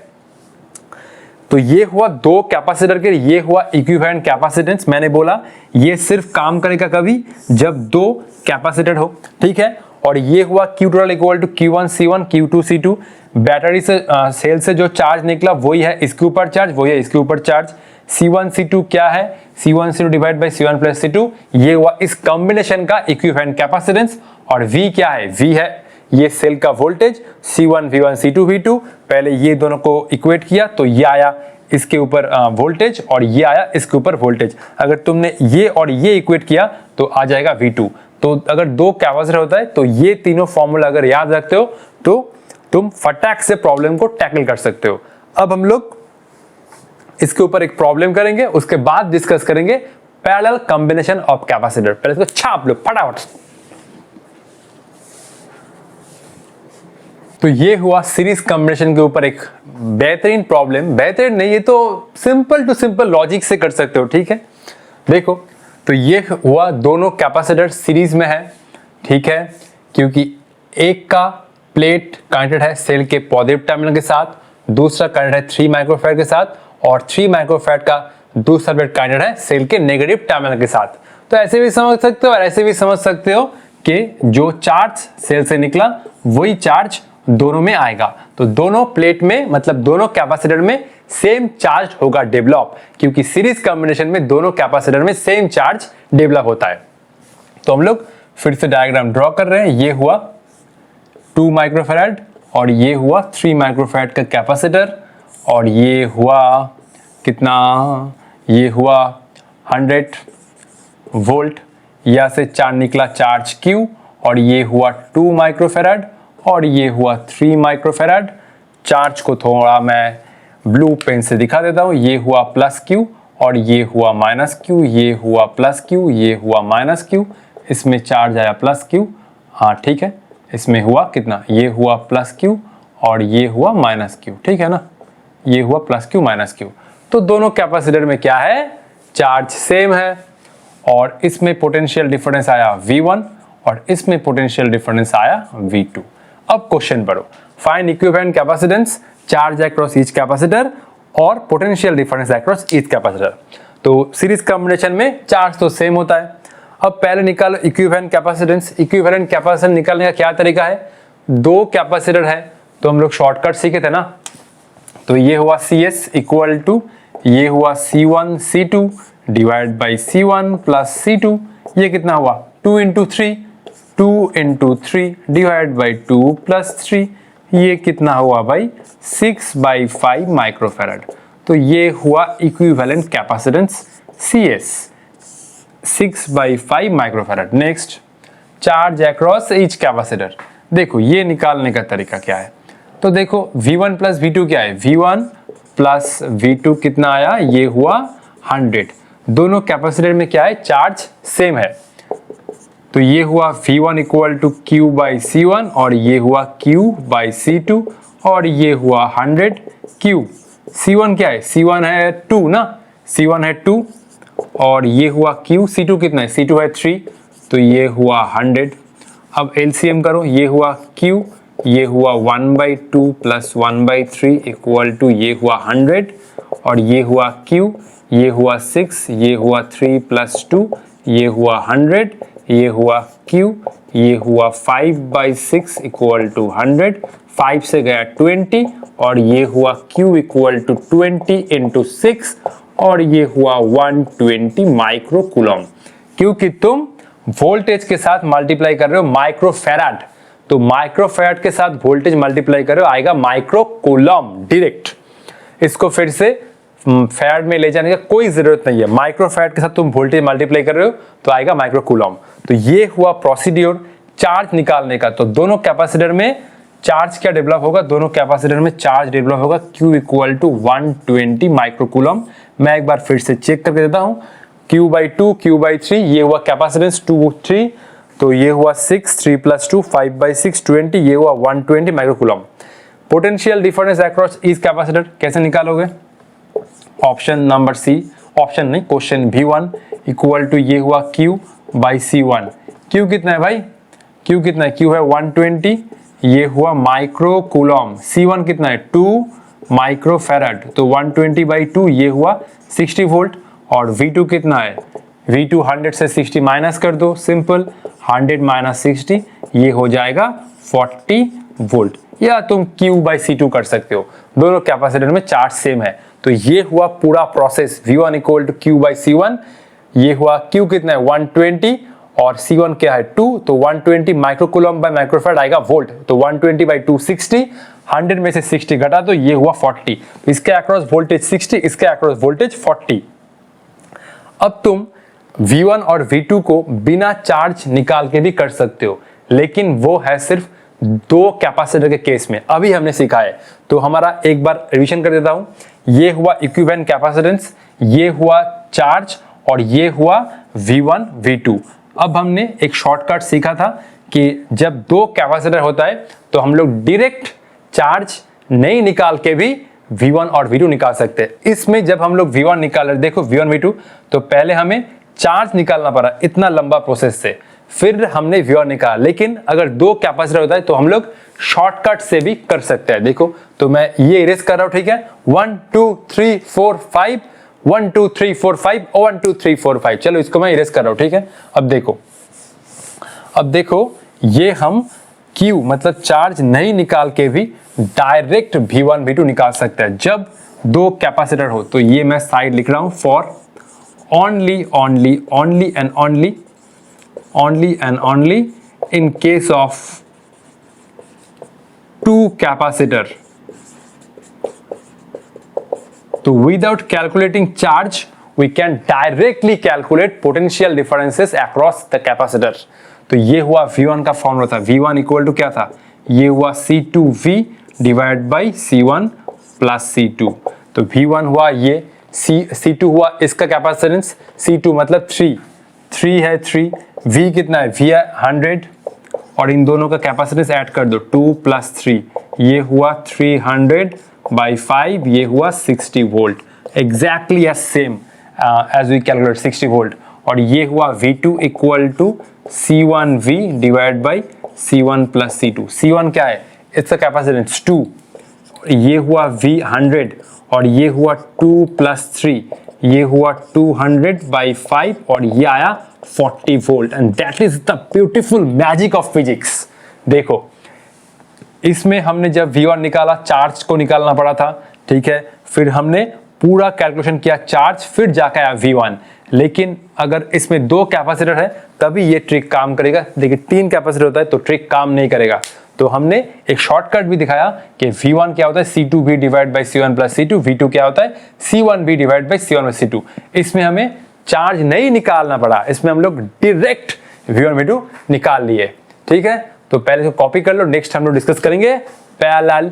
तो ये हुआ दो कैपेसिटर के, ये हुआ इक्विवेलेंट कैपेसिटेंस। मैंने बोला ये सिर्फ काम करेगा कभी जब दो कैपेसिटर हो, ठीक है। और ये हुआ Q total equal to Q1 C1 Q2 C2। Battery से सेल से जो चार्ज निकला वही है इसके ऊपर चार्ज, वही है इसके ऊपर चार्ज। C1 C2 क्या है, C1 C2 divide by C1 plus C2। ये हुआ इस कॉम्बिनेशन का इक्विवेलेंट कैपेसिटेंस। और V क्या है, V है ये सेल का voltage, C1 V1 C2 V2। पहले ये दोनों को इक्वेट किया तो ये आया इसके ऊपर वोल्टेज और ये आया इसके ऊपर वोल्टेज। अगर तुमने ये और ये इक्वेट किया तो आ जाएगा V2। तो अगर दो कैपेसिटर होता है तो ये तीनों फॉर्मूला अगर याद रखते हो तो तुम फटाक से प्रॉब्लम को टैकल कर सकते हो। अब हम लोग इसके ऊपर एक प्रॉब्लम करेंगे, उसके बाद डिस्कस करेंगे पैरेलल कॉम्बिनेशन ऑफ कैपेसिटर। पहले इसको छाप लो फटाफट। तो ये हुआ सीरीज कॉम्बिनेशन के ऊपर एक बेहतरीन प्रॉब्लम। बेहतरीन नहीं, ये तो सिंपल टू सिंपल लॉजिक से कर सकते हो, ठीक है। देखो तो ये हुआ दोनों कैपेसिटर सीरीज में है, ठीक है, क्योंकि एक का प्लेट कनेक्टेड है सेल के पॉजिटिव टर्मिनल के साथ, दूसरा कनेक्टेड है 3 माइक्रोफैराड के साथ, और 3 माइक्रोफैराड का दूसरा प्लेट कनेक्टेड है सेल के नेगेटिव टर्मिनल के साथ। तो ऐसे भी समझ सकते हो और ऐसे भी समझ सकते हो कि जो चार्ज सेल से निकला वही चार्ज दोनों में आएगा। तो दोनों प्लेट में मतलब दोनों कैपेसिटर में सेम चार्ज होगा डेवलप, क्योंकि सीरीज कॉम्बिनेशन में दोनों कैपेसिटर में सेम चार्ज डेवलप होता है। तो हम लोग फिर से डायग्राम ड्रॉ कर रहे हैं। ये हुआ 2 माइक्रोफैराड और ये हुआ 3 माइक्रोफैराड का कैपेसिटर, और ये हुआ कितना, ये हुआ 100 वोल्ट, यहाँ से चार्ज निकला चार्ज Q, और ये हुआ 2 माइक्रोफैराड और ये हुआ 3 माइक्रोफैराड। चार्ज को थोड़ा मैं ब्लू पेन से दिखा देता हूँ। ये हुआ प्लस Q और ये हुआ माइनस Q, ये हुआ प्लस Q, ये हुआ माइनस Q। इसमें चार्ज आया प्लस Q, हाँ ठीक है। इसमें हुआ कितना, ये हुआ प्लस Q और ये हुआ माइनस Q, ठीक है ना। ये हुआ प्लस Q माइनस Q। तो दोनों कैपेसिटर में क्या है, चार्ज सेम है, और इसमें पोटेंशियल डिफरेंस आया V1 और इसमें पोटेंशियल डिफरेंस आया V2। अब क्वेश्चन पढ़ो, find equivalent capacitance, charge across each capacitor और potential difference across each capacitor. तो सीरीज कॉम्बिनेशन में चार्ज तो सेम होता है। अब पहले निकालो इक्विवेलेंट कैपेसिटेंस। इक्विवेलेंट कैपेसिटेंस निकालने का क्या तरीका है, दो कैपेसिटर है तो हम लोग शॉर्टकट सीखे थे ना। तो ये हुआ CS इक्वल टू, ये हुआ C1 C2 divide by C1 plus C2। ये कितना हुआ 2 into 3, 2 into 3 divide by 2 plus 3। ये कितना हुआ भाई 6/5 माइक्रोफैराड। तो ये हुआ equivalent capacitance CS 6/5 microfarad. Next, charge across each capacitor. देखो ये निकालने का तरीका क्या है, तो देखो V1 प्लस V2 क्या है, V1 प्लस V2 कितना आया, ये हुआ 100। दोनों कैपेसिटर में क्या है, चार्ज सेम है। तो ये हुआ V1 equal to Q by C1 और ये हुआ Q बाई C2 और ये हुआ 100 Q। C1 क्या है, C1 है 2 ना, C1 है 2 और ये हुआ Q। C2 कितना है, C2 है 3, तो ये हुआ 100। अब LCM करो, ये हुआ Q, ये हुआ 1/2 प्लस 1/3 इक्वल टू ये हुआ 100 और ये हुआ Q, ये हुआ 6, ये हुआ 3 प्लस 2, ये हुआ 100, ये हुआ Q, ये हुआ 5/6 इक्वल टू 100, 5 से गया 20 और ये हुआ Q इक्वल टू 20 इंटू 6 और ये हुआ 120 माइक्रो कूलम। क्योंकि तुम वोल्टेज के साथ मल्टीप्लाई कर रहे हो माइक्रोफैराड, तो माइक्रोफैराड के साथ वोल्टेज मल्टीप्लाई कर रहे हो आएगा माइक्रो कूलम डायरेक्ट। इसको फिर से फैराड में ले जाने का कोई जरूरत नहीं है, माइक्रोफैराड के साथ तुम वोल्टेज मल्टीप्लाई कर रहे हो तो आएगा माइक्रो कूलम। तो ये हुआ प्रोसीड्यूर चार्ज निकालने का। तो दोनों कैपेसिटर में चार्ज क्या डेवलप होगा, दोनों कैपेसिटर में चार्ज डेवलप होगा Q equal to 120 micro coulomb. मैं एक बार फिर से चेक करके देता हूं, Q/2 Q/3, ये हुआ कैपेसिटेंस 2 3, तो ये हुआ 6 3 + 2 5/6 20, ये हुआ 120 micro coulomb. Potential difference across each capacitor कैसे निकालोगे? ऑप्शन नंबर सी, ऑप्शन नहीं क्वेश्चन V1 इक्वल टू ये हुआ Q/C1। Q कितना है भाई? Q कितना है? Q है 120, ये हुआ माइक्रो कूलम। C1 कितना है? 2 माइक्रो फैराड, तो 120/2 ये हुआ 60 वोल्ट। और V2 कितना है? V2 100 से 60 माइनस कर दो, सिंपल 100 - 60 ये हो जाएगा 40 वोल्ट। या तुम Q/C2 कर सकते हो, दोनों कैपेसिटर में चार्ज सेम है। तो ये हुआ पूरा process, V1 equal to Q/C1। ये हुआ Q कितना है? 120 और C1 क्या है? 2, तो 120 माइक्रोकूलम बाय माइक्रोफैराड आएगा वोल्ट, तो 120/2 60, 100 में से 60 घटा तो ये हुआ 40। तो इसके अक्रॉस वोल्टेज 60, इसके अक्रॉस वोल्टेज 40। अब तुम V1 और V2 को बिना चार्ज निकाल के भी कर सकते हो, लेकिन वो है सिर्फ दो कैपेसिटर के केस में, अभी हमने सीखा है। तो हमारा एक बार रिवीजन कर देता हूं, ये हुआ इक्विवेलेंट कैपेसिटेंस, ये हुआ चार्ज और ये हुआ V1 V2। अब हमने एक शॉर्टकट सीखा था कि जब दो कैपेसिटर होता है तो हम लोग डायरेक्ट चार्ज नहीं निकाल के भी V1 और V2 निकाल सकते हैं। इसमें जब हम लोग V1 निकाल रहे, देखो V1 V2, तो पहले हमें चार्ज निकालना पड़ा इतना लंबा प्रोसेस से, फिर हमने V1 निकाला। लेकिन अगर दो कैपेसिटर होता है तो हम लोग शॉर्टकट से भी कर सकते हैं। देखो तो मैं ये इरेज कर रहा हूं, ठीक है? 1 2 3 4 5, 1 2 3 4 5, 1 2 3 4 5। चलो इसको मैं इरेज कर रहा हूं, ठीक है? अब देखो ये हम Q मतलब चार्ज नहीं निकाल के भी डायरेक्ट V1 V2 निकाल सकते हैं जब दो कैपेसिटर हो। तो ये मैं साइड लिख रहा हूं, for only and only in case of two capacitor. So without calculating charge, we can directly calculate potential differences across the capacitor. तो ये हुआ V1 का फॉर्मूला था, V1 इक्वल टू क्या था? ये हुआ C2V divide by C1 plus C2। तो V1 हुआ ये, C2 हुआ इसका कैपेसिटेंस, C2 मतलब 3 है 3, V कितना है? V है 100 और इन दोनों का कैपेसिटेंस ऐड कर दो, 2 + 3, ये हुआ 300/5, ये हुआ 60 volt, exactly as same as we calculate 60 volt. और ये हुआ V2 equal to C1V divide by C1 plus C2। C1 क्या है? इट्स कैपेसिटेंस 2, ये हुआ V 100 और ये हुआ 2 + 3, ये हुआ 200/5 और ये आया 40 volt. And that is the beautiful magic of physics. देखो इसमें हमने जब V1 निकाला, चार्ज को निकालना पड़ा था, ठीक है? फिर हमने पूरा कैलकुलेशन किया चार्ज, फिर जाकर आया V1। लेकिन अगर इसमें दो कैपेसिटर है तभी ये ट्रिक काम करेगा। देखिए 3 कैपेसिटर होता है तो ट्रिक काम नहीं करेगा। तो हमने एक शॉर्टकट भी दिखाया कि V1 क्या होता है? C2V divide by C1 plus C2। V2 क्या होता है? C1V divide by C1 plus C2। इसमें हमें चार्ज नहीं निकालना पड़ा, इसमें हम लोग डायरेक्ट V1 V2 निकाल लिए, ठीक है? तो पहले इसको कॉपी कर लो, नेक्स्ट हम लोग डिस्कस करेंगे पैरेलल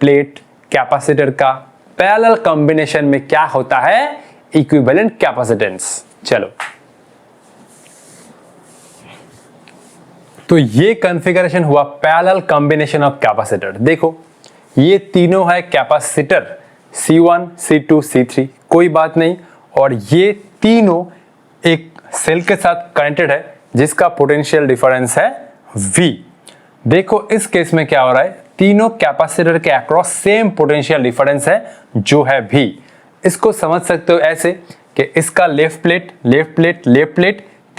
प्लेट कैपेसिटर का पैरेलल कॉम्बिनेशन में क्या होता है, इक्विवेलेंट कैपेसिटेंस। चलो तो ये कॉन्फ़िगरेशन हुआ पैरेलल कॉम्बिनेशन ऑफ कैपेसिटर। देखो ये तीनों है कैपेसिटर C1 C2 C3, कोई बात नहीं, और ये तीनों एक सेल के साथ कनेक्टेड है जिसका पोटेंशियल डिफरेंस है V। देखो इस केस में क्या हो रहा है, तीनों कैपेसिटर के अक्रॉस सेम पोटेंशियल डिफरेंस है जो है V। इसको समझ सकते हो ऐसे कि इसका लेफ्ट प्लेट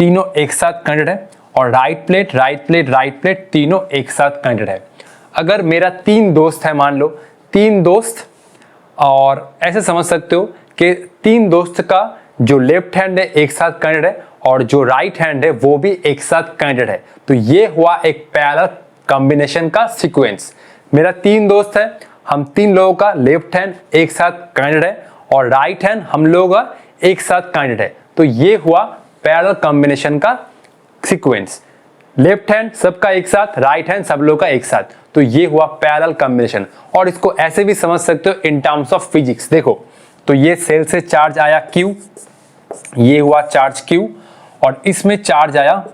तीनों एक साथ कनेक्टेड है, और right plate right plate right plate तीनों एक साथ कनेक्टेड है। अगर मेरा 3 दोस्त है, मान लो 3 दोस्त, और ऐसे समझ सकते हो कि 3 दोस्त का जो लेफ्ट हैंड है एक साथ कनेक्टेड है और जो राइट हैंड है वो भी एक साथ कनेक्टेड है। तो ये हुआ एक पैरेलल कॉम्बिनेशन का सीक्वेंस। मेरा 3 दोस्त है, हम 3 लोगों का लेफ्ट हैंड एक साथ कनेक्टेड है और राइट हैंड हम लोगों का एक साथ कनेक्टेड है। तो ये हुआ पैरेलल कॉम्बिनेशन का सीक्वेंस। लेफ्ट हैंड सबका एक साथ, राइट हैंड सब लोगों का एक साथ। तो ये हुआ पैरेलल कॉम्बिनेशन। और इसको ऐसे भी समझ सकते हो इन टर्म्स ऑफ फिजिक्स। देखो, तो ये सेल से चार्ज आया Q, ये हुआ चार्ज Q, और इसमें चार्ज आया,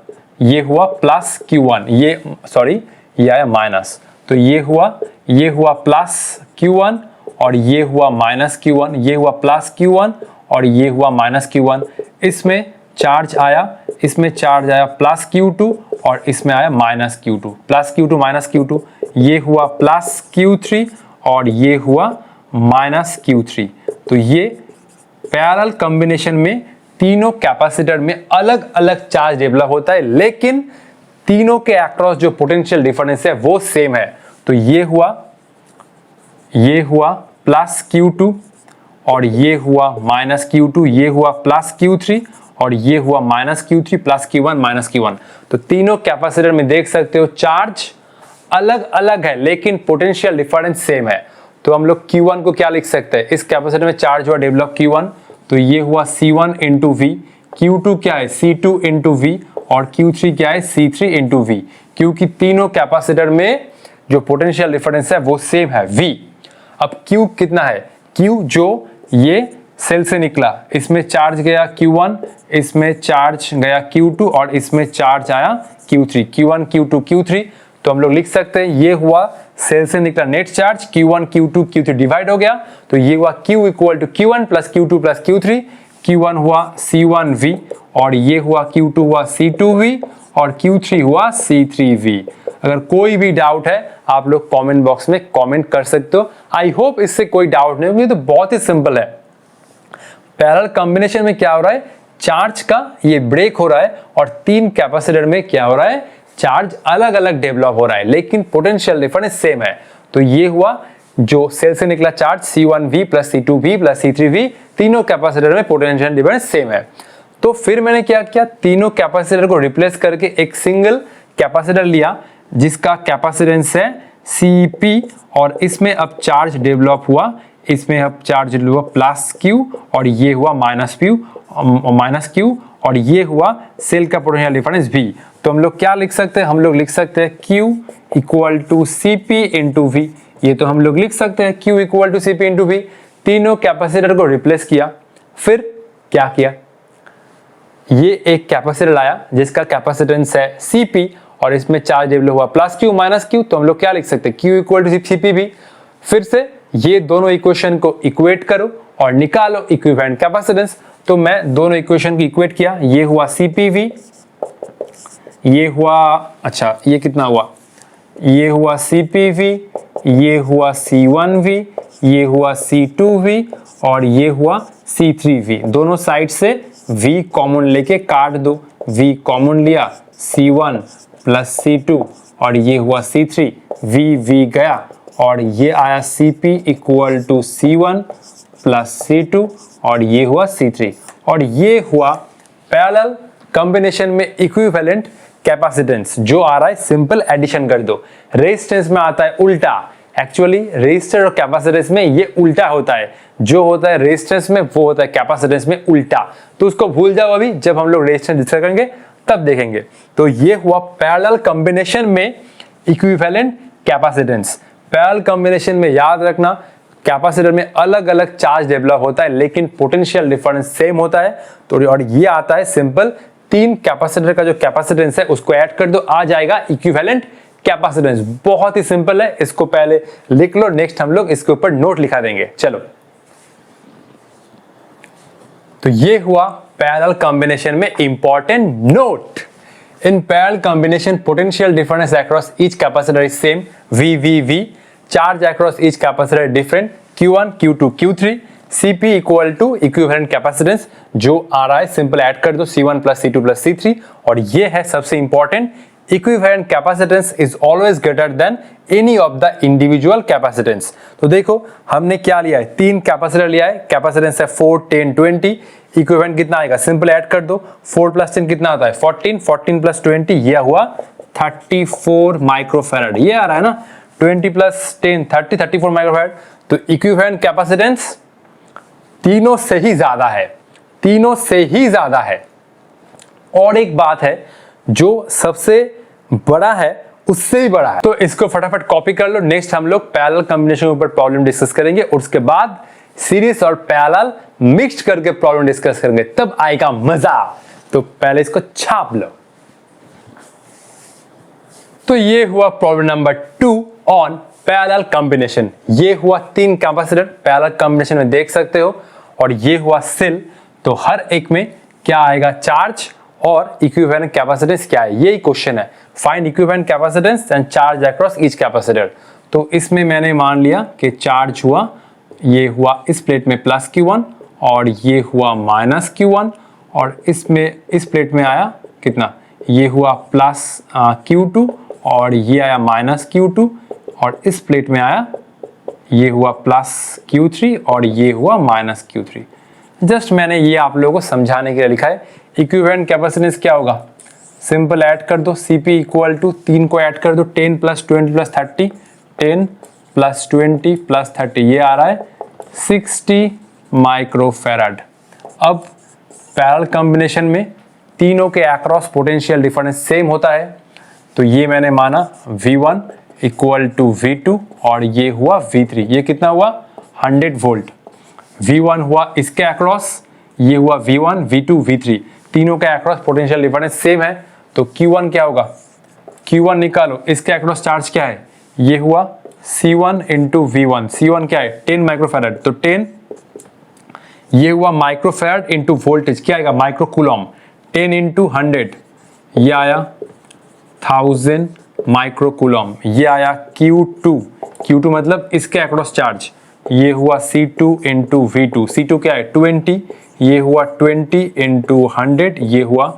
ये हुआ प्लस Q1, ये आया माइनस। तो ये हुआ प्लस Q1 और ये हुआ माइनस Q1, ये हुआ प्लस Q1 और ये हुआ माइनस Q1। इसमें चार्ज आया प्लस Q2 और इसमें आया minus Q2, plus Q2 minus Q2। ये हुआ प्लस Q3 और ये हुआ माइनस Q3। तो ये पैरेलल कॉम्बिनेशन में तीनों कैपेसिटर में अलग अलग चार्ज डेवलप होता है, लेकिन तीनों के अक्रॉस जो पोटेंशियल डिफरेंस है वो सेम है। तो ये हुआ प्लस Q2 और ये हुआ माइनस Q2, ये हुआ प्लस Q3 और ये हुआ minus Q3 plus Q1 minus Q1। तो तीनों कैपेसिटर में देख सकते हो चार्ज अलग अलग है लेकिन पोटेंशियल डिफरेंस सेम है। तो हम लोग Q1 को क्या लिख सकते हैं, इस कैपेसिटर में चार्ज हुआ डेवलप Q1, तो ये हुआ C1 इंटू V, Q2 क्या है C2 इंटू V और Q3 क्या है C3 इंटू V, क्योंकि तीनों कैपेसिटर में जो पोटेंशियल डिफरेंस है वो सेम है V। अब Q कितना है, Q जो ये सेल से निकला, इसमें चार्ज गया Q1, इसमें चार्ज गया Q2 और इसमें चार्ज आया Q3, Q1 Q2 Q3। तो हम लोग लिख सकते हैं ये हुआ सेल से निकला net charge, Q1 Q2 Q3 divide हो गया, तो ये हुआ Q equal to Q1 plus Q2 plus Q3। Q1 हुआ C1V और ये हुआ Q2 हुआ C2V और Q3 हुआ C3V। अगर कोई भी डाउट है आप लोग कमेंट बॉक्स में कमेंट कर सकते हो। आई होप इससे कोई डाउट नहीं होगी, तो बहुत ही सिंपल है। पैरेलल कॉम्बिनेशन में क्या हो रहा है, चार्ज का ये ब्रेक हो रहा है और 3 कैपेसिटर में क्या हो रहा है, चार्ज अलग अलग डेवलप हो रहा है लेकिन पोटेंशियल डिफरेंस सेम है। तो ये हुआ जो सेल से निकला charge C1V plus C2V plus C3V, तीनों कैपेसिटर में पोटेंशियल डिफरेंस सेम है। तो फिर मैंने क्या किया, तीनों कैपेसिटर को रिप्लेस करके एक सिंगल कैपेसिटर लिया जिसका कैपेसिटेंस है Cp और इसमें अब चार्ज डेवलप हुआ, इसमें अब चार्ज हुआ प्लस Q और ये हुआ माइनस Q और ये हुआ सेल का पोटेंशियल डिफरेंस V। तो हम लोग क्या लिख सकते हैं, हम लोग लिख सकते हैं Q equal to Cp into V। ये तो हम लोग लिख सकते हैं Q equal to Cp into V। तीनों कैपेसिटर को रिप्लेस किया, फिर क्या किया, ये एक कैपेसिटर लाया जिसका कैपेसिटेंस है Cp और इसमें चार्ज डेवलप हुआ प्लस Q माइनस Q। तो हम लोग क्या लिख सकते हैं, Q इक्वल टू Cp। फिर से ये दोनों इक्वेशन को इक्वेट करो और निकालो इक्विवेलेंट कैपेसिटेंस। तो मैं दोनों इक्वेशन को इक्वेट किया, ये हुआ CpV, ये हुआ, अच्छा ये कितना हुआ, ये हुआ CpV, ये हुआ C1V, ये हुआ C2V और ये हुआ C3V। दोनों साइड से V कॉमन लेके काट दो, V कॉमन लिया, C1 प्लस C2 और ये हुआ C3, V गया और ये आया Cp equal to C1 plus C2 और ये हुआ C3 और ये हुआ पैरेलल कॉम्बिनेशन में इक्विवेलेंट कैपेसिटेंस। जो आ रहा है सिंपल एडिशन कर दो, रेजिस्टेंस में आता है उल्टा। एक्चुअली रेजिस्टर और कैपेसिटेंस में ये उल्टा होता है, जो होता है रेजिस्टेंस में वो होता है कैपेसिटेंस में उल्टा। तो उसको भूल जाओ, अभी जब हम लोग रेजिस्टेंस डिस्कस करेंगे तब देखेंगे। तो ये हुआ पैरेलल कॉम्बिनेशन में इक्विवेलेंट कैपेसिटेंस। पैरेलल कॉम्बिनेशन में याद रखना कैपेसिटर में अलग अलग चार्ज डेवलप होता है लेकिन पोटेंशियल डिफरेंस सेम होता है। तो और ये आता है सिंपल, 3 कैपेसिटर का जो कैपेसिटेंस है उसको ऐड कर दो, आ जाएगा इक्विवेलेंट कैपेसिटेंस। बहुत ही सिंपल है, इसको पहले लिख लो, नेक्स्ट हम लोग इसके ऊपर नोट लिखा देंगे। चलो, तो ये हुआ पैरेलल कॉम्बिनेशन में important note. In parallel combination, potential difference across each capacitor is same, V. Charge across each capacitor is different, Q1, Q2, Q3. Cp equal to equivalent capacitance जो आ रहा है, सिंपल ऐड कर दो C1 plus C2 plus C3, और ये है सबसे important, equivalent capacitance is always greater than any of the individual capacitance. तो देखो हमने क्या लिया है, 3 कैपेसिटर लिया है, कैपेसिटेंस है 4, 10, 20, इक्विवेलेंट कितना आएगा, सिंपल ऐड कर दो, 4 प्लस 10 कितना आता है 14, 14 प्लस 20 ये हुआ 34 माइक्रोफैराड, ये आ रहा है ना, 20 प्लस 10 30, 34 माइक्रोफैराड। तो इक्विवेलेंट कैपेसिटेंस तीनों से ही ज्यादा है, तीनों से ही ज्यादा है। और एक बात है, जो सबसे बड़ा है उससे भी बड़ा है। तो इसको फटाफट कॉपी कर लो। नेक्स्ट हम लोग पैरेलल कॉम्बिनेशन के ऊपर प्रॉब्लम डिस्कस करेंगे और उसके बाद सीरीज और पैरेलल मिक्स करके प्रॉब्लम डिस्कस करेंगे, तब आएगा मजा। तो पहले इसको छाप लो। तो ये हुआ problem number 2 on parallel combination. ये हुआ 3 कैपेसिटर पैरेलल कॉम्बिनेशन में देख सकते हो, और ये हुआ सेल। तो हर एक में क्या आएगा, चार्ज और इक्विवेलेंट कैपेसिटेंस क्या है, यही क्वेश्चन है। Find equivalent capacitance and charge across each capacitor. तो इसमें मैंने मान लिया कि चार्ज हुआ, ये हुआ इस प्लेट में प्लस Q1 और ये हुआ माइनस Q1, और इसमें इस प्लेट में आया कितना, ये हुआ प्लस Q2 और ये आया माइनस Q2, और इस प्लेट में आया ये हुआ प्लस Q3 और ये हुआ माइनस Q3। जस्ट मैंने ये आप लोगों को समझाने के लिए लिखा है। इक्विवेलेंट कैपेसिटेंस क्या होगा, सिंपल ऐड कर दो, Cp इक्वल टू 3 को ऐड कर दो, 10 प्लस 20 प्लस 30, 10 प्लस 20 प्लस 30, ये आ रहा है 60 माइक्रोफैराड। अब पैरेलल कॉम्बिनेशन में तीनों के अक्रॉस पोटेंशियल डिफरेंस सेम होता है, तो ये मैंने माना V1 इक्वल टू V2 और ये हुआ V3। ये कितना हुआ, 100 वोल्ट। V1 हुआ इसके अक्रॉस, ये हुआ V1, V2, V3, तीनों के अक्रॉस पोटेंशियल डिफरेंस सेम है। तो Q1 क्या होगा, Q1 निकालो, इसके अक्रॉस चार्ज क्या है, ये हुआ C1 इंटू V1। C1 क्या है, 10 माइक्रोफैराड, तो 10 ये हुआ माइक्रोफैराड इंटू वोल्टेज क्या आएगा, माइक्रोकूलम, 10 इंटू 100 ये आया 1000 माइक्रोकूलम। ये आया Q2, Q2 मतलब इसके अक्रॉस चार्ज, ये हुआ C2 इंटू V2, C2 क्या है 20, ये हुआ 20 इंटू 100, ये हुआ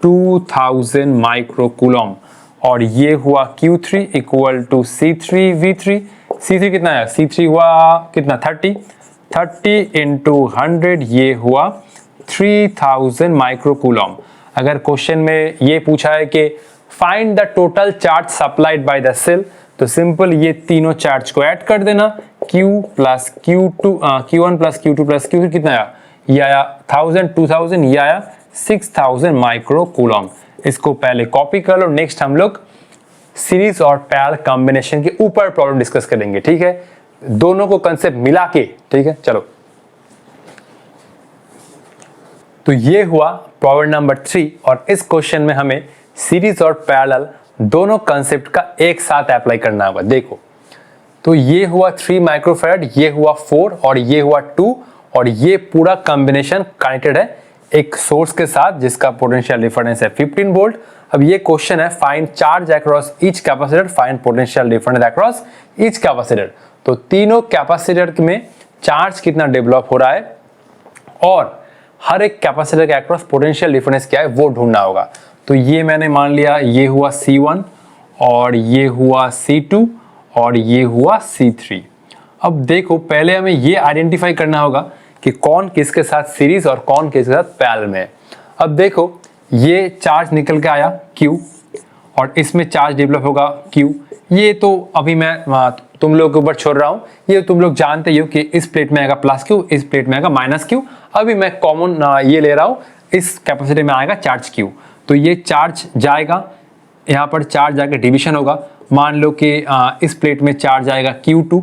2000 माइक्रोकूलम, और ये हुआ Q3 equal to C3 V3। C3 कितना है, C3 हुआ कितना 30 इंटू 100, ये हुआ 3000 माइक्रोकूलम। अगर क्वेश्चन में ये पूछा है कि find the total charge supplied by the cell, तो सिंपल ये तीनों चार्ज को ऐड कर देना, Q plus Q2, Q1 plus Q2 plus Q3 कितना आया, ये आया 1000, 2000, ये आया 6000 माइक्रोकूलम। इसको पहले कॉपी कर लो। नेक्स्ट हम लोग सीरीज और पैरेलल कॉम्बिनेशन के ऊपर प्रॉब्लम डिस्कस करेंगे, ठीक है, दोनों को कंसेप्ट मिला के, ठीक है। चलो, तो ये हुआ प्रॉब्लम नंबर 3, और इस क्वेश्चन में हमें सीरीज और पैरेलल दोनों कंसेप्ट का एक साथ अप्लाई करना होगा। देखो, तो ये हुआ 3 माइक्रोफैराड, ये हुआ 4 और ये हुआ 2, और ये पूरा कॉम्बिनेशन कनेक्टेड है एक सोर्स के साथ जिसका पोटेंशियल डिफरेंस है 15 वोल्ट। अब ये क्वेश्चन है find charge across each capacitor, find potential difference across each capacitor. तो तीनों कैपेसिटर में चार्ज कितना डेवलप हो रहा है और हर एक कैपेसिटर के अक्रॉस पोटेंशियल डिफरेंस क्या है वो ढूंढना होगा। तो ये मैंने मान लिया, ये हुआ C1 और ये हुआ C2 और ये हुआ C3। अब देखो, पहले हमें ये आइडेंटिफाई करना होगा कि कौन किसके साथ सीरीज और कौन किसके साथ पैरेलल में है। अब देखो, ये चार्ज निकल के आया Q और इसमें चार्ज डेवलप होगा Q। ये तो अभी मैं तुम लोगों के ऊपर छोड़ रहा हूँ, ये तुम लोग जानते ही हो कि इस प्लेट में आएगा प्लस Q, इस प्लेट में आएगा माइनस Q। अभी मैं कॉमन ये ले रहा हूँ, इस कैपेसिटी में आएगा चार्ज Q। तो ये चार्ज जाएगा, यहाँ पर चार्ज जाके डिविजन होगा। मान लो कि इस प्लेट में चार्ज आएगा Q2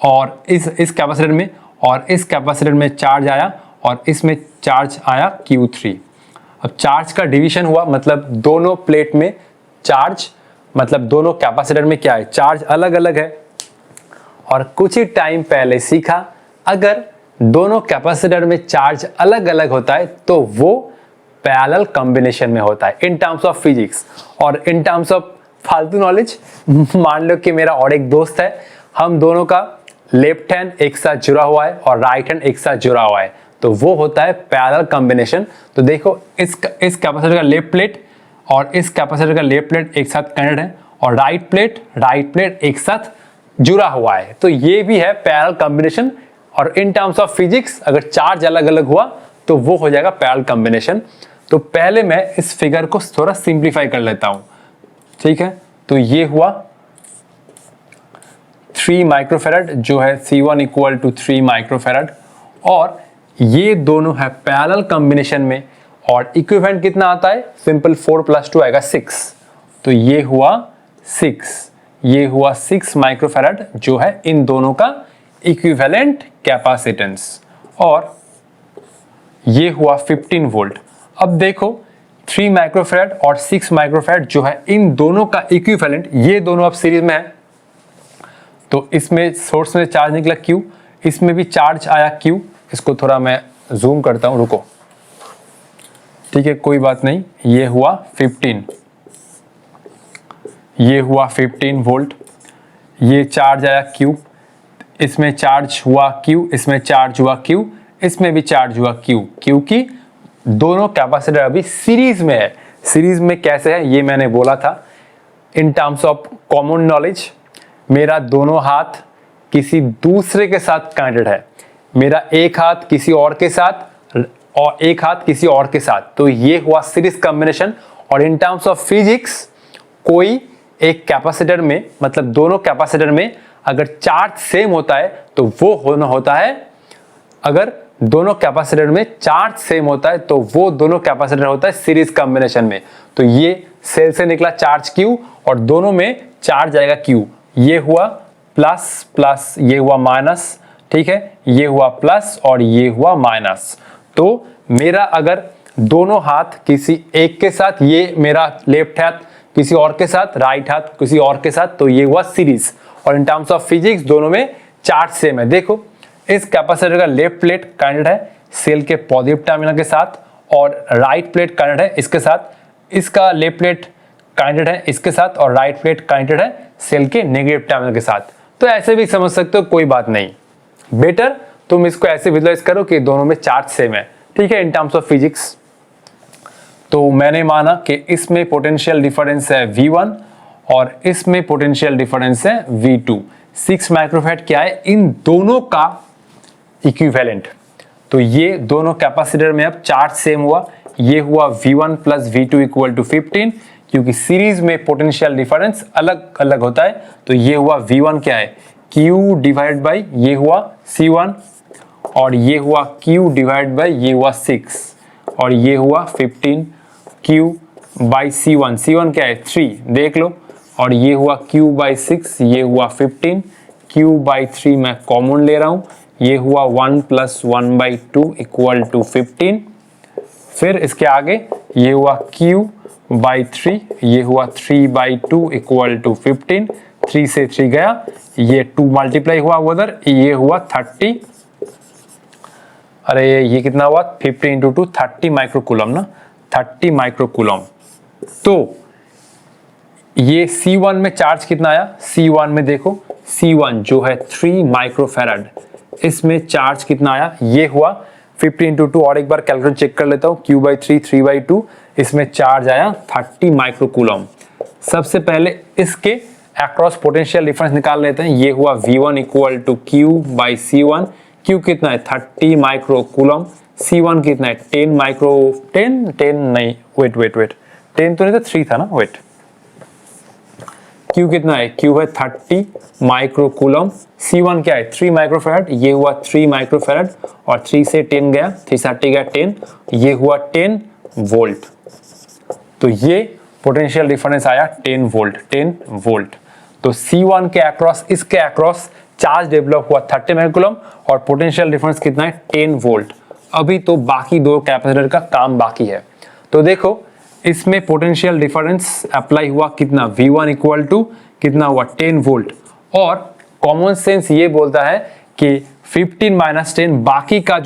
और इस कैपेसिटर में, और इस कैपेसिटर में चार्ज आया और इसमें चार्ज आया Q3। अब चार्ज का डिवीजन हुआ, मतलब दोनों प्लेट में चार्ज, मतलब दोनों कैपेसिटर में क्या है, चार्ज अलग अलग है। और कुछ ही टाइम पहले सीखा, अगर दोनों कैपेसिटर में चार्ज अलग अलग होता है तो वो पैरेलल कॉम्बिनेशन में होता है इन टर्म्स ऑफ फिजिक्स। और इन टर्म्स ऑफ फालतू नॉलेज, मान लो कि मेरा और एक दोस्त है, हम दोनों का लेफ्ट हैंड एक साथ जुड़ा हुआ है और राइट हैंड एक साथ जुड़ा हुआ है, तो वो होता है पैरेलल कॉम्बिनेशन। तो देखो इस कैपेसिटर का लेफ्ट प्लेट और इस कैपेसिटर का लेफ्ट प्लेट एक साथ कनेक्टेड है और राइट प्लेट एक साथ जुड़ा हुआ है, तो ये भी है पैरेलल कॉम्बिनेशन। और इन टर्म्स ऑफ फिजिक्स अगर चार्ज अलग अलग हुआ तो वो हो जाएगा पैरेलल कॉम्बिनेशन। तो पहले मैं इस फिगर को थोड़ा सिंप्लीफाई कर लेता हूं, ठीक है। तो ये हुआ 3 माइक्रोफेराड जो है C1 इक्वल टू 3 माइक्रोफेराड, और ये दोनों है पैरेलल कॉम्बिनेशन में, और इक्विवेलेंट कितना आता है, सिंपल 4 + 2 आएगा 6, तो ये हुआ 6 माइक्रोफेराड जो है इन दोनों का इक्विवेलेंट कैपेसिटेंस, और ये हुआ 15 वोल्ट। अब देखो 3 माइक्रोफेराड और 6 माइक्रोफेराड जो है इन दोनों का इक्विवेलेंट, ये दोनों अब सीरीज में है, तो इसमें सोर्स में चार्ज निकला Q, इसमें भी चार्ज आया Q। इसको थोड़ा मैं जूम करता हूं, रुको, ठीक है, कोई बात नहीं। ये हुआ 15 वोल्ट, ये चार्ज आया Q, इसमें चार्ज हुआ Q, इसमें चार्ज हुआ Q, इसमें भी चार्ज हुआ Q, क्योंकि दोनों कैपेसिटर अभी सीरीज में है। सीरीज में कैसे है ये मैंने बोला था in terms of common knowledge. मेरा दोनों हाथ किसी दूसरे के साथ कनेक्टेड है, मेरा एक हाथ किसी और के साथ और एक हाथ किसी और के साथ, तो ये हुआ सीरीज कॉम्बिनेशन। और इन टर्म्स ऑफ फिजिक्स कोई एक कैपेसिटर में, मतलब दोनों कैपेसिटर में अगर चार्ज सेम होता है तो वो होता है, अगर दोनों कैपेसिटर में चार्ज सेम होता है तो वो दोनों कैपेसिटर होता है सीरीज कॉम्बिनेशन में। तो ये सेल से निकला चार्ज Q और दोनों में चार्ज आएगा Q, ये हुआ प्लस प्लस, ये हुआ माइनस, ठीक है, ये हुआ प्लस और ये हुआ माइनस। तो मेरा अगर दोनों हाथ किसी एक के साथ, ये मेरा लेफ्ट हाथ किसी और के साथ, राइट हाथ किसी और के साथ, तो ये हुआ सीरीज। और इन टर्म्स ऑफ फिजिक्स दोनों में चार्ज सेम है। देखो इस कैपेसिटर का लेफ्ट प्लेट कनेक्टेड है सेल के पॉजिटिव टर्मिनल के साथ और राइट प्लेट कनेक्टेड है इसके साथ, इसका लेफ्ट प्लेट कनेक्टेड है इसके साथ और राइट प्लेट कनेक्टेड है सेल के नेगेटिव टर्मिनल के साथ। तो ऐसे भी समझ सकते हो, कोई बात नहीं। बेटर तुम इसको ऐसे विजुअलाइज करो कि दोनों में चार्ज सेम है, ठीक है, इन टर्म्स ऑफ फिजिक्स। तो मैंने माना कि इसमें पोटेंशियल डिफरेंस है V1 और इसमें पोटेंशियल डिफरेंस है V2। 6 माइक्रोफेराड क्या है, इन दोनों का इक्विवेलेंट। तो ये दोनों कैपेसिटर में अब चार्ज सेम हुआ, ये हुआ V1 + V2 इक्वल टू 15, क्योंकि सीरीज में पोटेंशियल डिफरेंस अलग अलग होता है। तो ये हुआ V1 क्या है, Q डिवाइड बाई ये हुआ C1, और ये हुआ Q डिवाइड बाई ये हुआ 6, और ये हुआ 15 Q बाई C1, C1 क्या है 3, देख लो, और ये हुआ Q बाई 6, ये हुआ 15 Q बाई 3 मैं कॉमन ले रहा हूं, ये हुआ 1 + 1/2 इक्वल टू 15। फिर इसके आगे ये हुआ Q बाई 3, ये हुआ 3/2 इक्वल टू 15, 3 से 3 गया, ये 2 मल्टीप्लाई हुआ उधर, ये हुआ 30, अरे ये कितना हुआ 50 × 2 30 माइक्रोकूलम ना, 30 माइक्रोकूलम। तो ये C1 में चार्ज कितना आया, C1 में देखो, C1 जो है 3 माइक्रोफेराड, इसमें चार्ज कितना आया, ये हुआ 50 × 2, और एक बार कैलकुलेट चेक कर लेता हूँ, Q/3 3/2, इसमें चार्ज आया 30 माइक्रोकूलम। सबसे पहले इसके अक्रॉस पोटेंशियल डिफरेंस निकाल लेते हैं, ये हुआ V1 equal to Q/C1, Q कितना है 30 माइक्रोकूलम, C1 कितना है 10 नहीं, वेट 10 तो नहीं था, 3 था ना, वेट, Q कितना है, Q है 30 माइक्रोकूलम, C1 क्या है 3 माइक्रोफेराड, ये हुआ 3 माइक्रोफेराड, और 3 से 10 गया, 3 से 30 गया 10, ये हुआ 10 वोल्ट। तो ये पोटेंशियल डिफरेंस आया 10 वोल्ट। तो C1 के अक्रॉस, इसके अक्रॉस चार्ज डेवलप हुआ 30 माइक्रोकूलम और पोटेंशियल डिफरेंस कितना है 10 वोल्ट। अभी तो बाकी दो कैपेसिटर का काम बाकी है। तो देखो इसमें पोटेंशियल डिफरेंस अप्लाई हुआ कितना, V1 इक्वल टू कितना हुआ 10 वोल्ट, और कॉमन सेंस ये बोलता है कि 15 - 10 बाकी का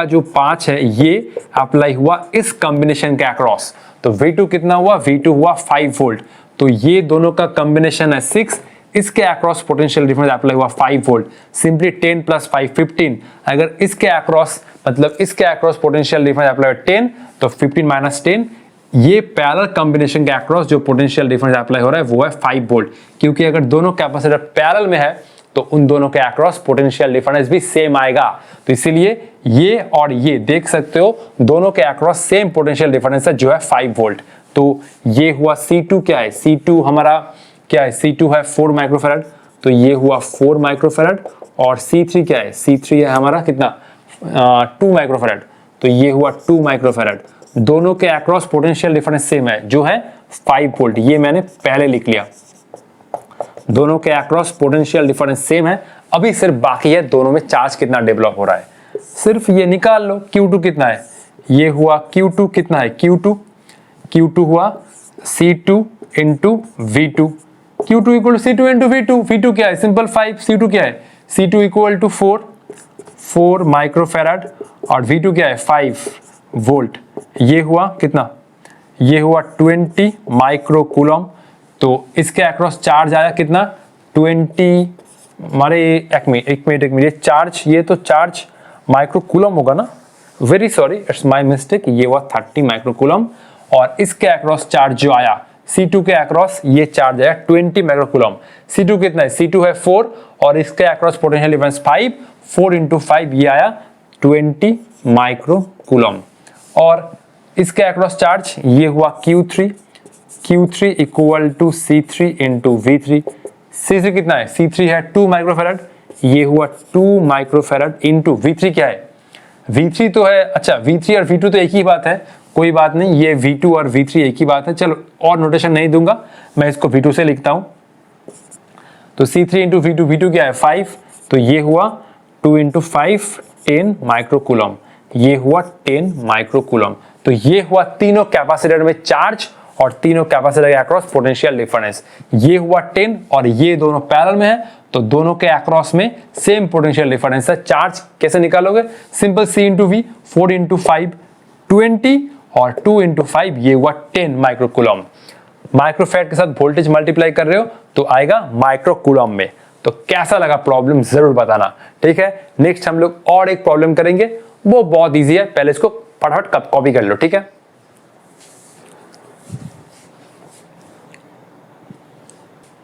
जो 5 है ये अप्लाई हुआ इस कॉम्बिनेशन के अक्रॉस। तो V2 कितना हुआ, V2 हुआ 5 वोल्ट। तो ये दोनों का कॉम्बिनेशन है 6, इसके अक्रॉस पोटेंशियल डिफरेंस अप्लाई हुआ 5 वोल्ट, सिंपली 10 प्लस 5 15। अगर इसके अक्रॉस मतलब इसके अक्रॉस पोटेंशियल डिफरेंस अप्लाई 10 तो 15 माइनस 10, ये पैरेलल कॉम्बिनेशन के अक्रॉस जो पोटेंशियल डिफरेंस अप्लाई हो रहा है वो है 5 वोल्ट, क्योंकि अगर दोनों कैपेसिटर पैरेलल में है तो उन दोनों के अक्रॉस पोटेंशियल डिफरेंस भी सेम आएगा। तो इसीलिए ये और ये देख सकते हो दोनों के अक्रॉस सेम पोटेंशियल डिफरेंस है जो है 5 वोल्ट। तो ये हुआ C2 क्या है, C2 हमारा क्या है, C2 है 4 माइक्रोफैराड, तो ये हुआ 4 माइक्रोफैराड। और C3 क्या है, C3 है हमारा कितना 2 माइक्रोफैराड, तो ये हुआ 2 माइक्रोफैराड। दोनों के अक्रॉस पोटेंशियल डिफरेंस सेम है जो है 5 वोल्ट, ये मैंने पहले लिख लिया। दोनों के अक्रॉस पोटेंशियल डिफरेंस सेम है। अभी सिर्फ बाकी है दोनों में चार्ज कितना डेवलप हो रहा है, सिर्फ ये निकाल लो। Q2 कितना है, ये हुआ Q2 कितना है, Q2 हुआ C2 into V2, Q2 equal to C2 into V2। V2 क्या है, सिंपल 5, C2 क्या है, C2 इक्वल टू 4 माइक्रोफैराड और V2 क्या है 5 वोल्ट। ये हुआ कितना, ये हुआ 20 माइक्रोकूलम। तो इसके अक्रॉस चार्ज आया कितना 20, हमारे एक मिनट चार्ज, ये तो चार्ज माइक्रोकूलम होगा ना, very sorry it's my mistake, ये हुआ 30 माइक्रोकूलम। और इसके अक्रॉस चार्ज जो आया C2 के अक्रॉस ये चार्ज आया 20 माइक्रोकूलम। C2 कितना है, C2 है 4 और इसके अक्रॉस पोटेंशियल डिफरेंस 5, 4 इंटू 5 ये आया 20 माइक्रोकूलम। और इसके अक्रॉस चार्ज ये हुआ Q3 equal to C3 into V3। C3 कितना है, C3 है 2 माइक्रोफैराड, ये हुआ 2 माइक्रोफैराड इंटू V3 क्या है, V3 तो है, अच्छा V3 और V2 तो एक ही बात है, कोई बात नहीं, ये V2 और V3 एक ही बात है। चलो और नोटेशन नहीं दूंगा, मैं इसको V2 से लिखता हूं। तो C3 इंटू V2 क्या है 5, तो ये हुआ 2 इंटू 5 10 माइक्रोकूलम, ये हुआ 10 माइक्रोकूलम। तो ये हुआ तीनों कैपेसिटर में चार्ज और तीनों कैपेसिटर के अक्रॉस पोटेंशियल डिफरेंस। ये हुआ 10 और ये दोनों पैरेलल में है तो दोनों के अक्रॉस में सेम पोटेंशियल डिफरेंस है। चार्ज कैसे निकालोगे, simple C into V, 4 into 5 20 और 2 इंटू 5 ये हुआ 10 माइक्रोकूलम। माइक्रोफैराड के साथ वोल्टेज मल्टीप्लाई कर रहे हो तो आएगा माइक्रोकूलम में। तो कैसा लगा प्रॉब्लम जरूर बताना, ठीक है। नेक्स्ट हम लोग और एक प्रॉब्लम करेंगे, वो बहुत ईजी है, पहले इसको फटाफट कॉपी कर लो, ठीक है।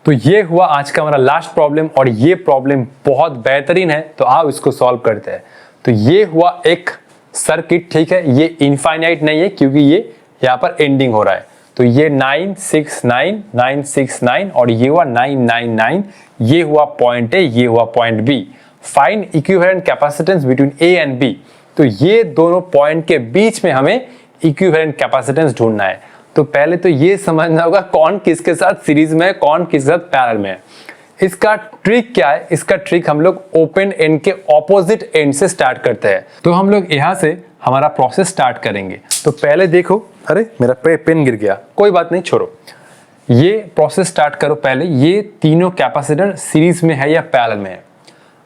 तो ये हुआ आज का हमारा लास्ट प्रॉब्लम और ये प्रॉब्लम बहुत बेहतरीन है, तो आओ इसको सॉल्व करते हैं। तो ये हुआ एक सर्किट, ठीक है, ये इनफाइनाइट नहीं है क्योंकि ये यहाँ पर एंडिंग हो रहा है। तो ये 969 और ये हुआ 999, ये हुआ पॉइंट ए, ये हुआ point B. Find equivalent capacitance between A and B. तो ये दोनों पॉइंट के बीच में हमें इक्विवेलेंट कैपेसिटेंस ढूंढना है। तो पहले तो ये समझना होगा कौन किसके साथ सीरीज में है, कौन किसके साथ पैरेलल में है। इसका ट्रिक क्या है, इसका ट्रिक हम लोग ओपन एंड के ऑपोजिट एंड से स्टार्ट करते हैं। तो हम लोग यहां से हमारा प्रोसेस स्टार्ट करेंगे। तो पहले देखो, अरे मेरा पेन गिर गया, कोई बात नहीं, छोड़ो, ये प्रोसेस स्टार्ट करो। पहले ये तीनों कैपेसिटर सीरीज में है या पैरेलल में है।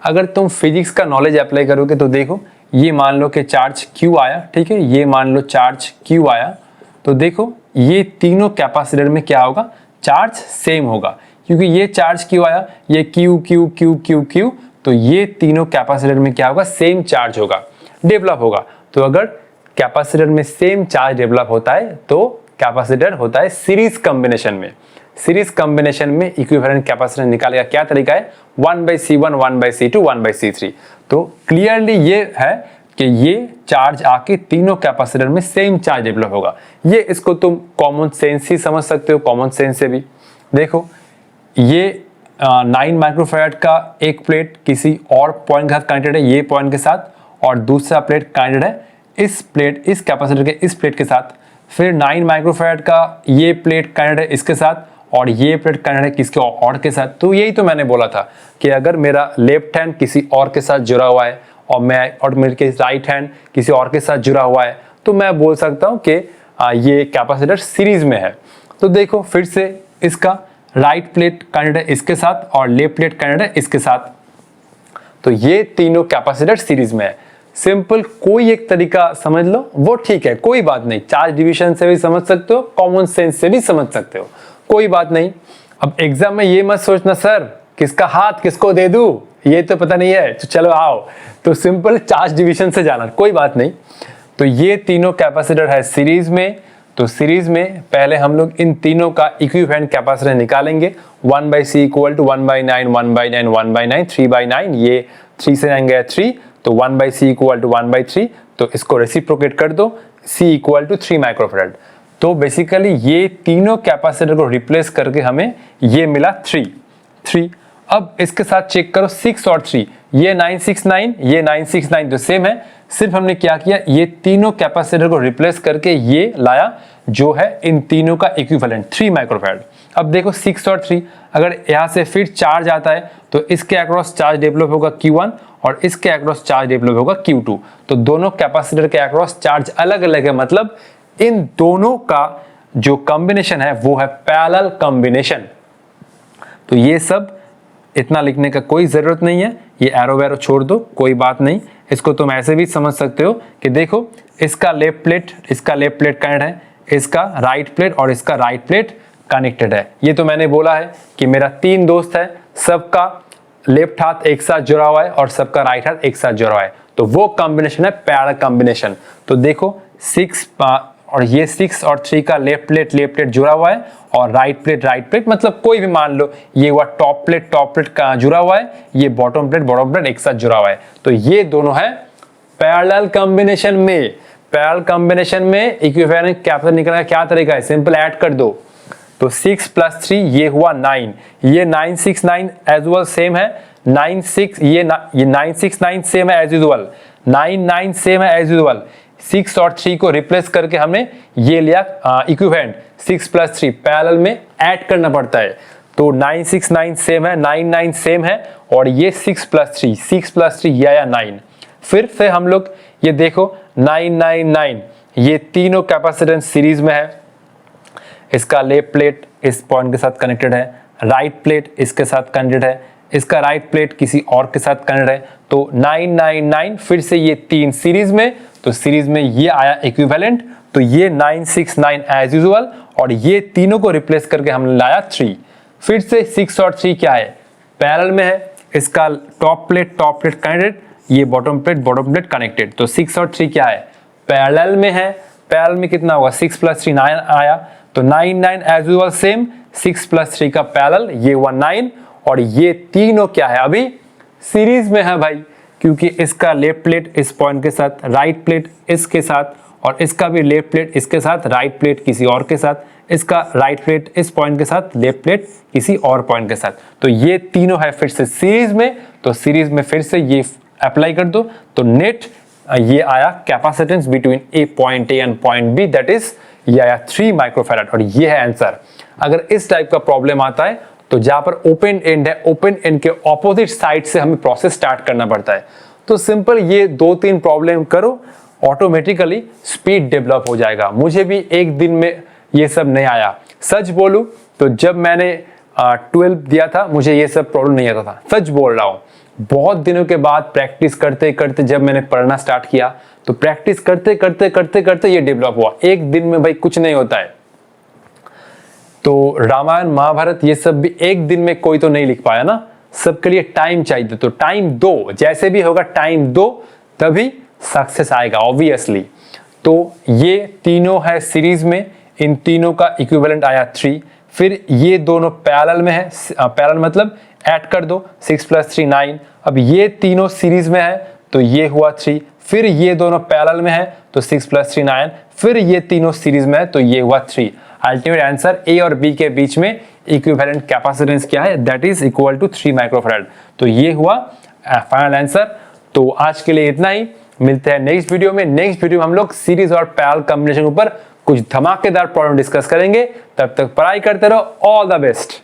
अगर तुम फिजिक्स का नॉलेज अप्लाई करोगे तो देखो, ये मान लो कि चार्ज Q आया, ठीक है, ये मान लो चार्ज Q आया, तो देखो ये तीनों कैपेसिटर में क्या होगा, चार्ज सेम होगा, क्योंकि ये चार्ज Q आया, ये Q, तो ये तीनों कैपेसिटर में क्या होगा, सेम चार्ज होगा, डेवलप होगा। तो अगर कैपेसिटर में सेम चार्ज डेवलप होता है तो कैपेसिटर होता है सीरीज कॉम्बिनेशन में। सीरीज कॉम्बिनेशन में इक्विवेलेंट कैपेसिटेंस निकालने का क्या तरीका है, 1/C1, 1/C2, 1/C3। तो क्लियरली ये है कि ये चार्ज आके तीनों कैपेसिटर में सेम चार्ज डेवलप होगा। ये इसको तुम कॉमन सेंस ही समझ सकते हो, कॉमन सेंस से भी। देखो ये 9 माइक्रोफैराड का एक प्लेट किसी और पॉइंट के साथ कनेक्टेड है, ये पॉइंट के साथ, और दूसरा प्लेट कनेक्टेड है इस कैपेसिटर के इस प्लेट के साथ। फिर 9 माइक्रोफैराड का ये प्लेट कनेक्टेड है इसके साथ और ये प्लेट कनेक्टेड है किसके और के साथ। तो यही तो मैंने बोला था कि अगर मेरा लेफ्ट हैंड किसी और के साथ जुड़ा हुआ है और मेरे राइट हैंड किसी और के साथ जुड़ा हुआ है, तो मैं बोल सकता हूं कि ये कैपेसिटर सीरीज में है। तो देखो फिर से इसका राइट प्लेट कनेक्टेड है इसके साथ और लेफ्ट प्लेट कनेक्टेड है इसके साथ, तो ये तीनों कैपेसिटर सीरीज में है। सिंपल कोई एक तरीका समझ लो, वो ठीक है, कोई बात नहीं। चार्ज डिवीजन से भी समझ सकते हो, कॉमन सेंस से भी समझ सकते हो, कोई बात नहीं। अब एग्जाम में ये मत सोचना सर किसका हाथ किसको दे दूं, ये तो पता नहीं है, तो चलो आओ, तो सिंपल चार्ज डिवीजन से जाना, कोई बात नहीं। तो ये तीनों कैपेसिटर है सीरीज में, तो सीरीज में पहले हम लोग इन तीनों का इक्विवेलेंट कैपेसिटेंस निकालेंगे। 1/c इक्वल टू 1/9 1/9 1/9 3/9, ये 3 से 9 गया 3, तो 1/c इक्वल टू 1/3, तो इसको रेसिप्रोकेट कर दो, c इक्वल टू 3 माइक्रोफैराड। तो बेसिकली ये तीनों कैपेसिटर को रिप्लेस करके हमें ये मिला 3। अब इसके साथ चेक करो 6 और 3, ये 969 ये 969 तो सेम है, सिर्फ हमने क्या किया ये तीनों कैपेसिटर को रिप्लेस करके ये लाया जो है इन तीनों का इक्विवेलेंट 3 माइक्रोफैराड। अब देखो 6 और 3, अगर यहाँ से फिर चार्ज आता है तो इसके अक्रॉस चार्ज डेवलप होगा Q1 और इसके अक्रॉस चार्ज डेवलप होगा Q2, तो दोनों कैपेसिटर के अक्रॉस चार्ज अलग अलग है, मतलब इन दोनों का जो कॉम्बिनेशन है वो है पैरेलल कॉम्बिनेशन। तो ये सब इतना लिखने का कोई जरूरत नहीं है, ये एरो वैरो छोड़ दो, कोई बात नहीं। इसको तुम ऐसे भी समझ सकते हो कि देखो इसका लेफ्ट प्लेट कनेक्ट है, इसका राइट प्लेट और इसका राइट प्लेट कनेक्टेड है। ये तो मैंने बोला है कि मेरा 3 दोस्त है, सबका लेफ्ट हाथ एक साथ जुड़ा हुआ है और सबका राइट हाथ एक साथ जुड़ा हुआ है, तो वो कॉम्बिनेशन है पैरेलल कॉम्बिनेशन। तो देखो 6 और ये 6 और 3 का लेफ्ट प्लेट जुड़ा हुआ है और राइट प्लेट मतलब कोई भी मान लो, ये हुआ टॉप प्लेट का जुड़ा हुआ है, ये बॉटम प्लेट एक साथ जुड़ा हुआ है, तो ये दोनों है पैरेलल कॉम्बिनेशन में। पैरेलल कॉम्बिनेशन में इक्विवेलेंट कैपेसिटर निकालने का क्या तरीका है, सिंपल ऐड कर दो, तो 6 + 3 ये हुआ 9, ये 969 एज वेल सेम है, 96 ये 969 सेम है एज यूजुअल, 99 सेम है एज यूजुअल। 6 और 3 को रिप्लेस करके हमने ये लिया इक्विवेलेंट 6 + 3, पैरेलल में ऐड करना पड़ता है, तो 969 सेम है, 99 सेम है और ये 6 + 3 ये आया 9। फिर से हम लोग ये देखो 999, ये तीनों कैपेसिटेंस सीरीज में है, इसका लेफ्ट प्लेट इस पॉइंट के साथ कनेक्टेड है, राइट प्लेट इसके साथ कनेक्टेड है, इसका राइट प्लेट किसी और के साथ कनेक्टेड है, तो 999 फिर से ये 3 सीरीज में, तो सीरीज में ये आया इक्विवेलेंट, तो ये 969 एज यूजुअल और ये तीनों को रिप्लेस करके हमने लाया 3। फिर से 6 और 3 क्या है, पैरेलल में है, इसका टॉप प्लेट कनेक्टेड, ये बॉटम प्लेट कनेक्टेड, तो 6 और 3 क्या है, पैरेलल में है। पैरेलल में कितना होगा, 6 + 3 9 आया, तो 99 एज यूजुअल सेम, 6 + 3 का पैरेलल ये हुआ 9 और ये तीनों क्या है अभी सीरीज में है भाई, क्योंकि इसका लेफ्ट प्लेट इस पॉइंट के साथ, राइट प्लेट इसके साथ और इसका भी लेफ्ट प्लेट इसके साथ, राइट प्लेट किसी और के साथ, इसका राइट प्लेट इस पॉइंट के साथ, लेफ्ट प्लेट किसी और पॉइंट के साथ, तो ये तीनों है फिर से सीरीज में। तो सीरीज में फिर से ये अप्लाई कर दो, तो नेट ये आया capacitance between point A and point B, that is ये आया 3 माइक्रोफैराड और ये है आंसर। अगर इस टाइप का प्रॉब्लम आता है तो जहां पर ओपन एंड है, ओपन एंड के ऑपोजिट साइड से हमें प्रोसेस स्टार्ट करना पड़ता है। तो सिंपल ये 2-3 प्रॉब्लम करो, ऑटोमेटिकली स्पीड डेवलप हो जाएगा। मुझे भी एक दिन में ये सब नहीं आया, सच बोलूं तो जब मैंने 12 दिया था मुझे ये सब प्रॉब्लम नहीं आता था, सच बोल रहा हूं। बहुत दिनों के बाद प्रैक्टिस करते करते जब मैंने पढ़ना स्टार्ट किया तो प्रैक्टिस करते करते ये डेवलप हुआ। एक दिन में भाई कुछ नहीं होता है। तो रामायण महाभारत ये सब भी एक दिन में कोई तो नहीं लिख पाया ना, सबके लिए टाइम चाहिए, तो टाइम दो, जैसे भी होगा टाइम दो, तभी सक्सेस आएगा ऑब्वियसली। तो ये तीनों है सीरीज में, इन तीनों का इक्विवेलेंट आया 3। फिर ये दोनों पैरेलल में है, पैरेलल मतलब ऐड कर दो, 6 + 3 9। अब ये तीनों सीरीज में है तो ये हुआ 3, फिर ये दोनों पैरेलल में है तो 6 + 3 9, फिर ये तीनों सीरीज में है तो ये हुआ 3। अल्टीमेट आंसर ए और बी के बीच में इक्विवेलेंट कैपेसिटेंस क्या है, that is equal to 3 microfarad. तो ये हुआ फाइनल आंसर। तो आज के लिए इतना ही, मिलते हैं नेक्स्ट वीडियो में। नेक्स्ट वीडियो में हम लोग सीरीज और पैरेलल कॉम्बिनेशन के ऊपर कुछ धमाकेदार प्रॉब्लम डिस्कस करेंगे। तब तक पढ़ाई करते रहो, ऑल द बेस्ट।